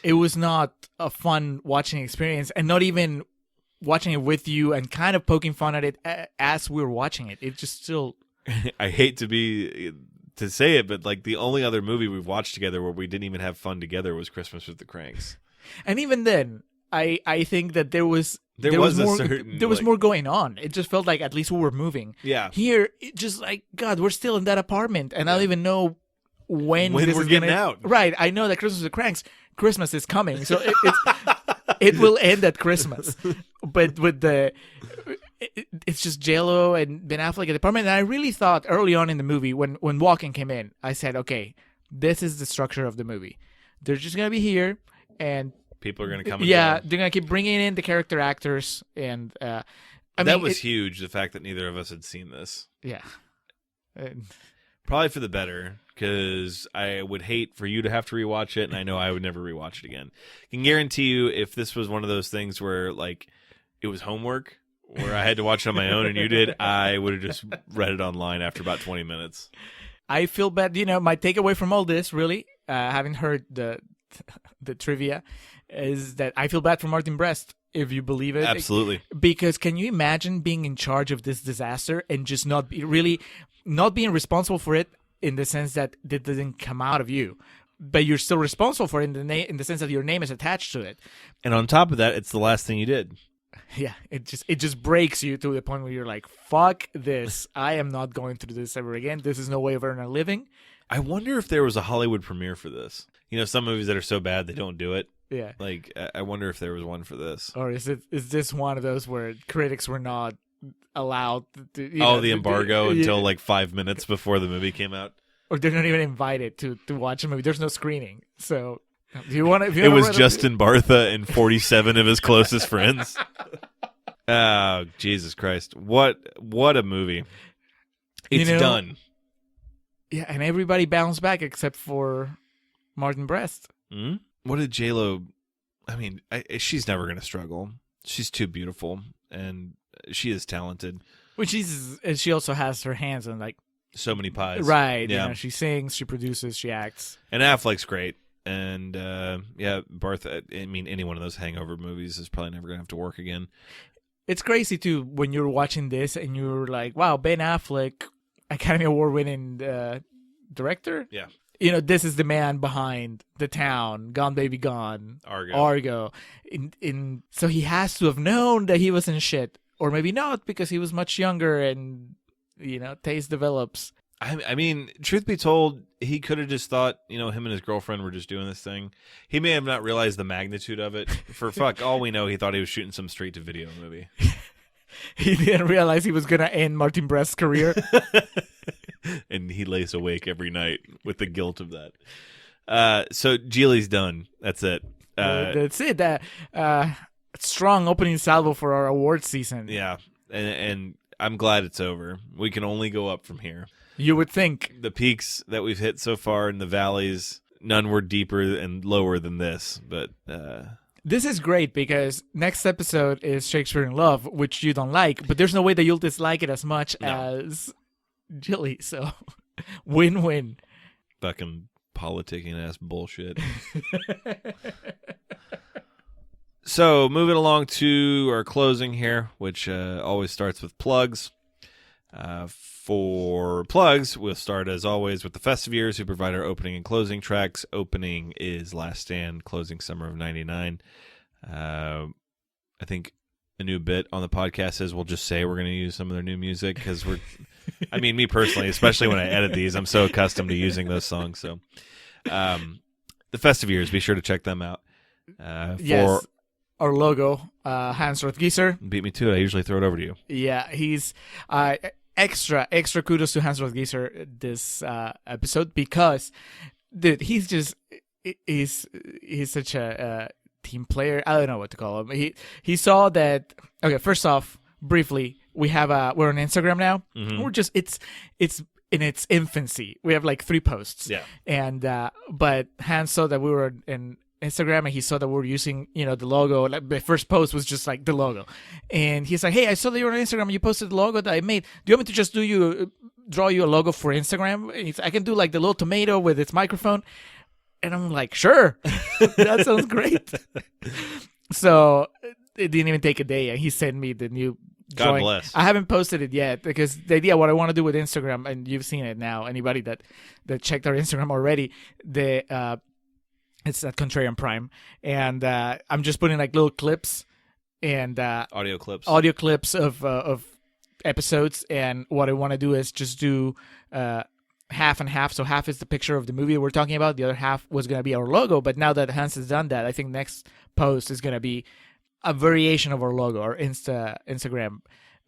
It was not a fun watching experience, and not even watching it with you and kind of poking fun at it as we were watching it. It just still... I hate to say it, but like the only other movie we've watched together where we didn't even have fun together was Christmas with the Cranks. And even then, I think that there was more, more going on. It just felt like at least we were moving. Yeah. Here, it just like, God, we're still in that apartment, and I don't even know when this we're is getting gonna, out. Right. I know that Christmas is coming, so it will end at Christmas. But with it's just J-Lo and Ben Affleck at the apartment. And I really thought early on in the movie when Walken came in, I said, okay, this is the structure of the movie. They're just gonna be here, and people are gonna come. And yeah, go. they're gonna keep bringing in the character actors, and that was huge. The fact that neither of us had seen this. Yeah. Probably for the better, because I would hate for you to have to rewatch it, and I know I would never rewatch it again. I can guarantee you, if this was one of those things where like it was homework, where I had to watch it on my own and you did, I would have just read it online after about 20 minutes. I feel bad. My takeaway from all this, really, having heard the trivia, is that I feel bad for Martin Brest, if you believe it. Absolutely. Because can you imagine being in charge of this disaster and just not being responsible for it, in the sense that it didn't come out of you, but you're still responsible for it in the sense that your name is attached to it. And on top of that, it's the last thing you did. Yeah, it just breaks you to the point where you're like, fuck this. I am not going through this ever again. This is no way of earning a living. I wonder if there was a Hollywood premiere for this. Some movies that are so bad they don't do it. Yeah. Like, I wonder if there was one for this. Or is this one of those where critics were not allowed to, the embargo until like 5 minutes before the movie came out? Or they're not even invited to watch a movie. There's no screening. So do you want to? It was Justin Bartha and 47 of his closest friends. Oh, Jesus Christ. What a movie. It's done. Yeah, and everybody bounced back except for Martin Brest. Mm-hmm. What did J-Lo... I mean, she's never going to struggle. She's too beautiful, and she is talented. Which she also has her hands on like so many pies. Right. Yeah. She sings, she produces, she acts. And Affleck's great. And Bartha, I mean, any one of those Hangover movies is probably never going to have to work again. It's crazy too when you're watching this and you're like, wow, Ben Affleck, Academy Award winning director. Yeah. This is the man behind The Town, Gone Baby Gone, Argo. So he has to have known that he was in shit. Or maybe not, because he was much younger and, taste develops. I mean, truth be told, he could have just thought, him and his girlfriend were just doing this thing. He may have not realized the magnitude of it. For all we know, he thought he was shooting some straight-to-video movie. He didn't realize he was going to end Martin Brest's career. And he lays awake every night with the guilt of that. So Giggli's done. That's it. That's it. Strong opening salvo for our awards season. Yeah, and I'm glad it's over. We can only go up from here. You would think. The peaks that we've hit so far and the valleys, none were deeper and lower than this. But this is great because next episode is Shakespeare in Love, which you don't like, but there's no way that you'll dislike it as much as Gigli. So win-win. Fucking politicking ass bullshit. So, moving along to our closing here, which always starts with plugs. For plugs, we'll start, as always, with the Festive Years, who provide our opening and closing tracks. Opening is Last Stand, closing Summer of 99. I think a new bit on the podcast is we'll just say we're going to use some of their new music, because I mean, me personally, especially when I edit these, I'm so accustomed to using those songs. So, the Festive Years, be sure to check them out. Yes. Our logo, Hans Rothgieser. Beat me to it. I usually throw it over to you. Yeah, he's extra kudos to Hans Rothgieser this episode, because, dude, he's such a team player. I don't know what to call him. He saw that. Okay, first off, briefly, we're on Instagram now. Mm-hmm. We're just it's in its infancy. We have like 3 posts. Yeah, and but Hans saw that we were in Instagram, and he saw that we were using, the logo. Like, the first post was just like the logo, and he's like, "Hey, I saw that you were on Instagram and you posted the logo that I made. Do you want me to just draw you a logo for Instagram? I can do like the little tomato with its microphone." And I'm like, "Sure, that sounds great." So it didn't even take a day, and he sent me the new drawing. God bless. I haven't posted it yet, because the idea, what I want to do with Instagram, and you've seen it now. Anybody that checked our Instagram already, It's at Contrarian Prime, and I'm just putting like little clips and Audio clips. audio clips of episodes. And what I want to do is just do half and half. So half is the picture of the movie we're talking about. The other half was going to be our logo. But now that Hans has done that, I think next post is going to be a variation of our logo, our Instagram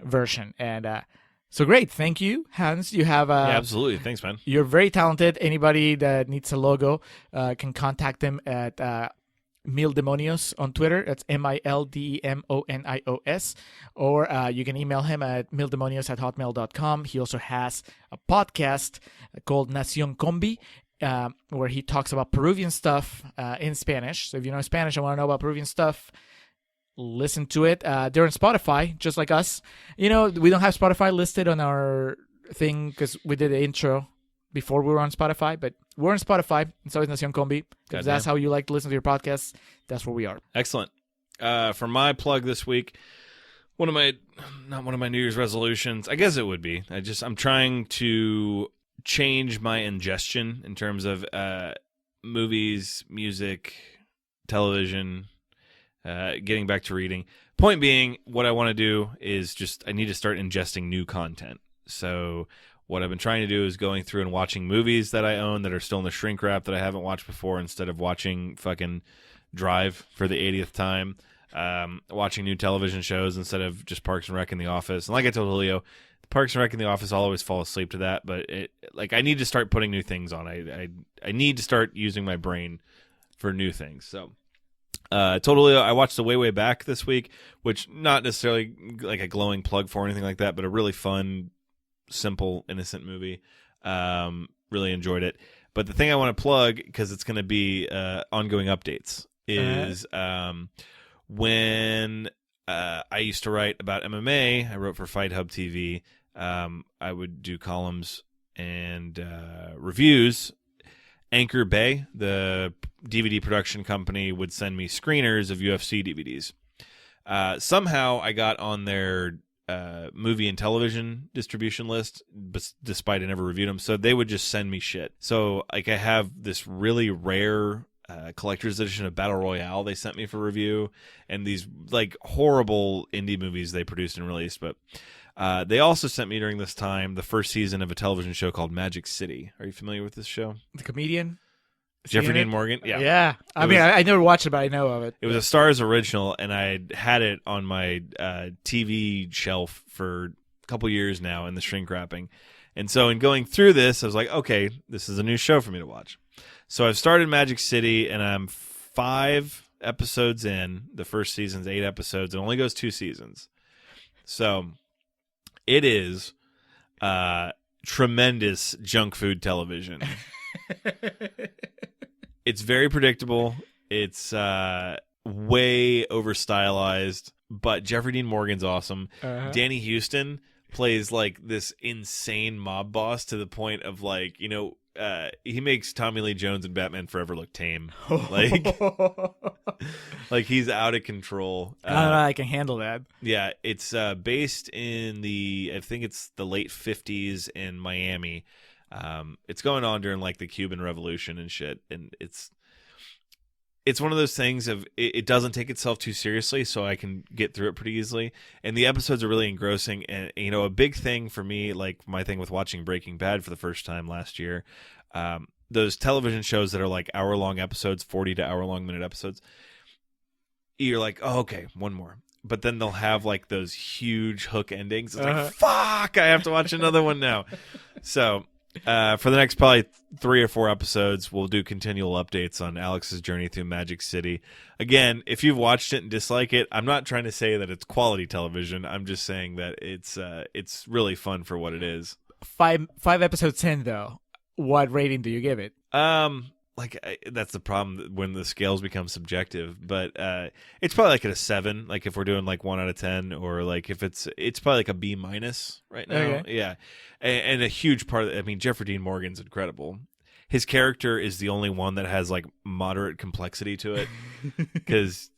version. And so great. Thank you, Hans. You have yeah, absolutely. Thanks, man. You're very talented. Anybody that needs a logo can contact him at Mildemonios on Twitter. That's MILDEMONIOS. Or you can email him at mildemonios@hotmail.com. He also has a podcast called Nacion Combi, where he talks about Peruvian stuff in Spanish. So if you know Spanish and want to know about Peruvian stuff, listen to it. They're on Spotify, just like us. We don't have Spotify listed on our thing because we did the intro before we were on Spotify, but we're on Spotify, and so is Nacion Combi. If that's how you like to listen to your podcasts, that's where we are. Excellent. For my plug this week, not one of my New Year's resolutions, I guess it would be. I'm trying to change my ingestion in terms of movies, music, television, getting back to reading. Point being, what I want to do is I need to start ingesting new content. So what I've been trying to do is going through and watching movies that I own that are still in the shrink wrap that I haven't watched before, instead of watching fucking Drive for the 80th time. Watching new television shows instead of just Parks and Rec and The Office. And like I told Julio, Parks and Rec and The Office, I'll always fall asleep to that. But I need to start putting new things on. I need to start using my brain for new things. So totally, I watched The Way Back this week, which not necessarily like a glowing plug for anything like that, but a really fun, simple, innocent movie. Really enjoyed it. But the thing I want to plug, because it's going to be ongoing updates, is when I used to write about MMA, I wrote for Fight Hub TV. I would do columns and reviews. Anchor Bay, the DVD production company, would send me screeners of UFC DVDs. Somehow I got on their movie and television distribution list, despite I never reviewed them. So they would just send me shit. So I have this really rare collector's edition of Battle Royale they sent me for review, and these like horrible indie movies they produced and released. But they also sent me during this time the first season of a television show called Magic City. Are you familiar with this show? The comedian? Jeffrey Dean Morgan? Yeah. Yeah. I never watched it, but I know of it. It was a Starz original, and I had it on my TV shelf for a couple years now in the shrink wrapping. And so in going through this, I was like, okay, this is a new show for me to watch. So I've started Magic City, and I'm 5 episodes in. The first season's 8 episodes. It only goes 2 seasons. So it is tremendous junk food television. It's very predictable. It's way over stylized, but Jeffrey Dean Morgan's awesome. Danny Houston plays like this insane mob boss to the point of like, he makes Tommy Lee Jones and Batman Forever look tame. Like he's out of control. I don't know, I can handle that. Yeah, it's based in I think it's the late 50s in Miami. It's going on during like the Cuban Revolution and shit, and it's one of those things of it doesn't take itself too seriously, so I can get through it pretty easily. And the episodes are really engrossing. And a big thing for me, like my thing with watching Breaking Bad for the first time last year, those television shows that are like hour-long episodes, 40 to hour-long minute episodes, you're like, oh, okay, one more. But then they'll have like those huge hook endings. It's like, fuck, I have to watch another one now. So for the next probably 3 or 4 episodes, we'll do continual updates on Alex's journey through Magic City. Again, if you've watched it and dislike it, I'm not trying to say that it's quality television. I'm just saying that it's really fun for what it is. 5 episodes in, though, what rating do you give it? That's the problem when the scales become subjective, but it's probably like at a 7, like if we're doing like 1 out of 10, or like if it's probably like a B- right now. Okay. Yeah. And a huge part of Jeffrey Dean Morgan's incredible. His character is the only one that has like moderate complexity to it, because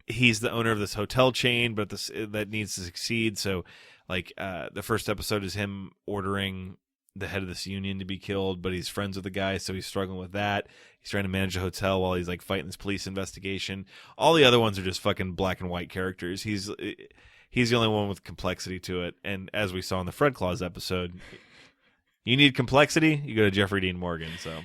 he's the owner of this hotel chain, but that needs to succeed. So like the first episode is him ordering the head of this union to be killed, but he's friends with the guy, so he's struggling with that. He's trying to manage a hotel while he's like fighting this police investigation. All the other ones are just fucking black and white characters. He's the only one with complexity to it. And as we saw in the Fred Claus episode, you need complexity, you go to Jeffrey Dean Morgan. So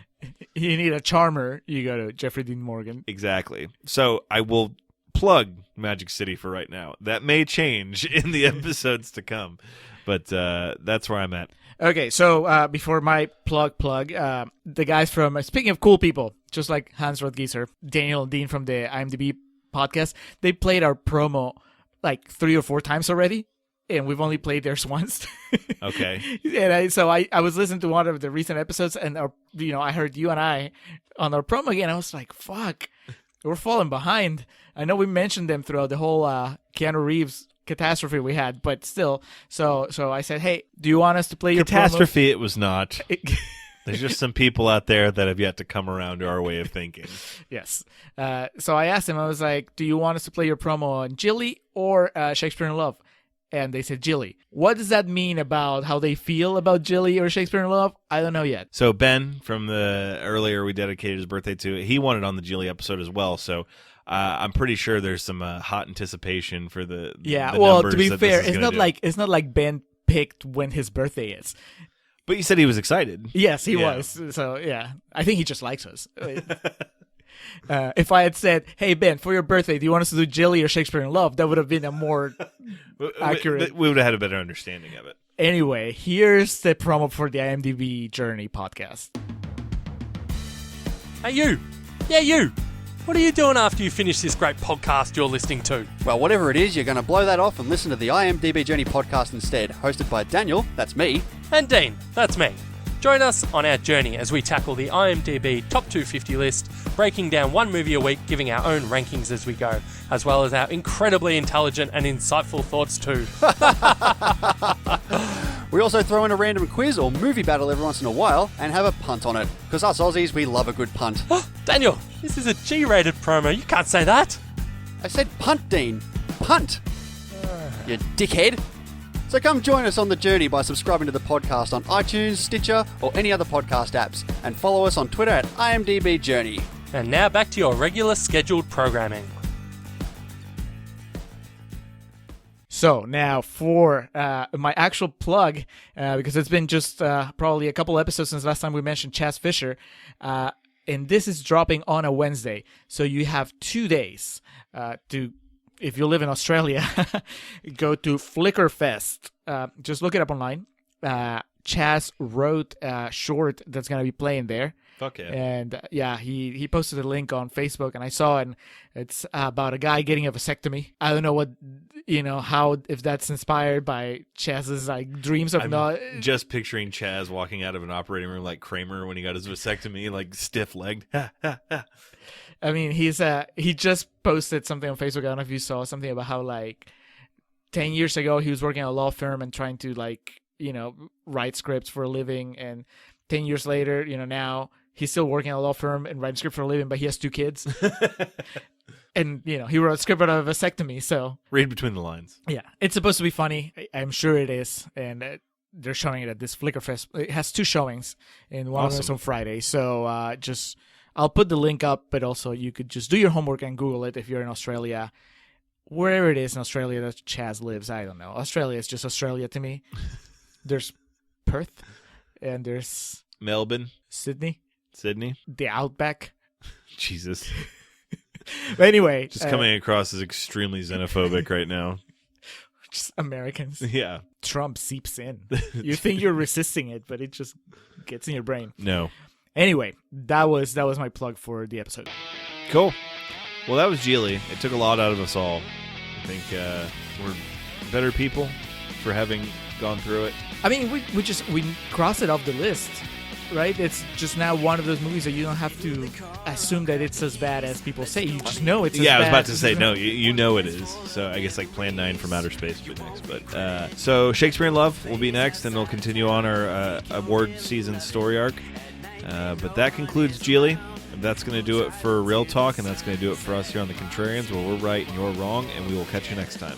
you need a charmer, you go to Jeffrey Dean Morgan. Exactly. So I will plug Magic City for right now. That may change in the episodes to come, but that's where I'm at. Okay, so before my plug, the guys from, speaking of cool people, just like Hans Rodgieser, Daniel and Dean from the IMDb podcast, they played our promo like 3 or 4 times already, and we've only played theirs once. Okay. And so I was listening to one of the recent episodes, and I heard you and I on our promo again. I was like, fuck, we're falling behind. I know we mentioned them throughout the whole Keanu Reeves catastrophe we had, but still. So I said, hey, do you want us to play your catastrophe? promo? It was not. There's just some people out there that have yet to come around to our way of thinking. Yes. So I asked him, I was like, do you want us to play your promo on Gigli or Shakespeare in Love? And they said Gigli. What does that mean about how they feel about Gigli or Shakespeare in Love? I don't know yet. So Ben, from the earlier we dedicated his birthday to, he wanted on the Gigli episode as well. So I'm pretty sure there's some hot anticipation for the well, numbers to be that fair, this is gonna do. it's not like Ben picked when his birthday is. But you said he was excited. Yes, he was. So yeah, I think he just likes us. If I had said, "Hey Ben, for your birthday, do you want us to do Gigli or Shakespeare in Love?" that would have been a more accurate. We would have had a better understanding of it. Anyway, here's the promo for the IMDb Journey podcast. Hey you! Yeah, you! What are you doing after you finish this great podcast you're listening to? Well, whatever it is, you're going to blow that off and listen to the IMDb Journey podcast instead, hosted by Daniel, that's me. And Dean, that's me. Join us on our journey as we tackle the IMDb Top 250 list, breaking down one movie a week, giving our own rankings as we go, as well as our incredibly intelligent and insightful thoughts too. We also throw in a random quiz or movie battle every once in a while and have a punt on it, because us Aussies, we love a good punt. Daniel, this is a G-rated promo, you can't say that. I said punt, Dean. Punt! You dickhead. So come join us on the journey by subscribing to the podcast on iTunes, Stitcher, or any other podcast apps, and follow us on Twitter at IMDb Journey. And now back to your regular scheduled programming. So now for my actual plug, because it's been just probably a couple episodes since last time we mentioned Chas Fisher, and this is dropping on a Wednesday. So you have 2 days to, if you live in Australia, go to Flickerfest. Just look it up online. Chas wrote a short that's going to be playing there. Fuck yeah. And he posted a link on Facebook, and I saw it, and it's about a guy getting a vasectomy. I don't know if that's inspired by Chaz's like dreams of I'm just picturing Chaz walking out of an operating room like Kramer when he got his vasectomy, like stiff-legged. I mean, he just posted something on Facebook. I don't know if you saw something about how like 10 years ago he was working at a law firm and trying to write scripts for a living, and 10 years later, now he's still working at a law firm and writing script for a living, but he has 2 kids. And, he wrote a script about a vasectomy, so... Read between the lines. Yeah, it's supposed to be funny. I'm sure it is, and they're showing it at this Flickerfest. It has 2 showings, and one of them is on Friday, so I'll put the link up, but also you could just do your homework and Google it if you're in Australia. Wherever it is in Australia that Chaz lives, I don't know. Australia is just Australia to me. There's Perth, and there's... Melbourne. Sydney. The Outback. Jesus. But anyway. Just coming across as extremely xenophobic right now. Just Americans. Yeah. Trump seeps in. You think you're resisting it, but it just gets in your brain. No. Anyway, that was my plug for the episode. Cool. Well, that was Gigli. It took a lot out of us all. I think we're better people for having gone through it. I mean, we crossed it off the list, right? It's just now one of those movies that you don't have to assume that it's as bad as people say. You just know it's as bad. Yeah, I was about to say, no, you know it is. So I guess like Plan 9 from Outer Space will be next. But so Shakespeare in Love will be next, and we'll continue on our award season story arc. But that concludes Gigli. That's going to do it for Real Talk, and that's going to do it for us here on The Contrarians, where we're right and you're wrong, and we will catch you next time.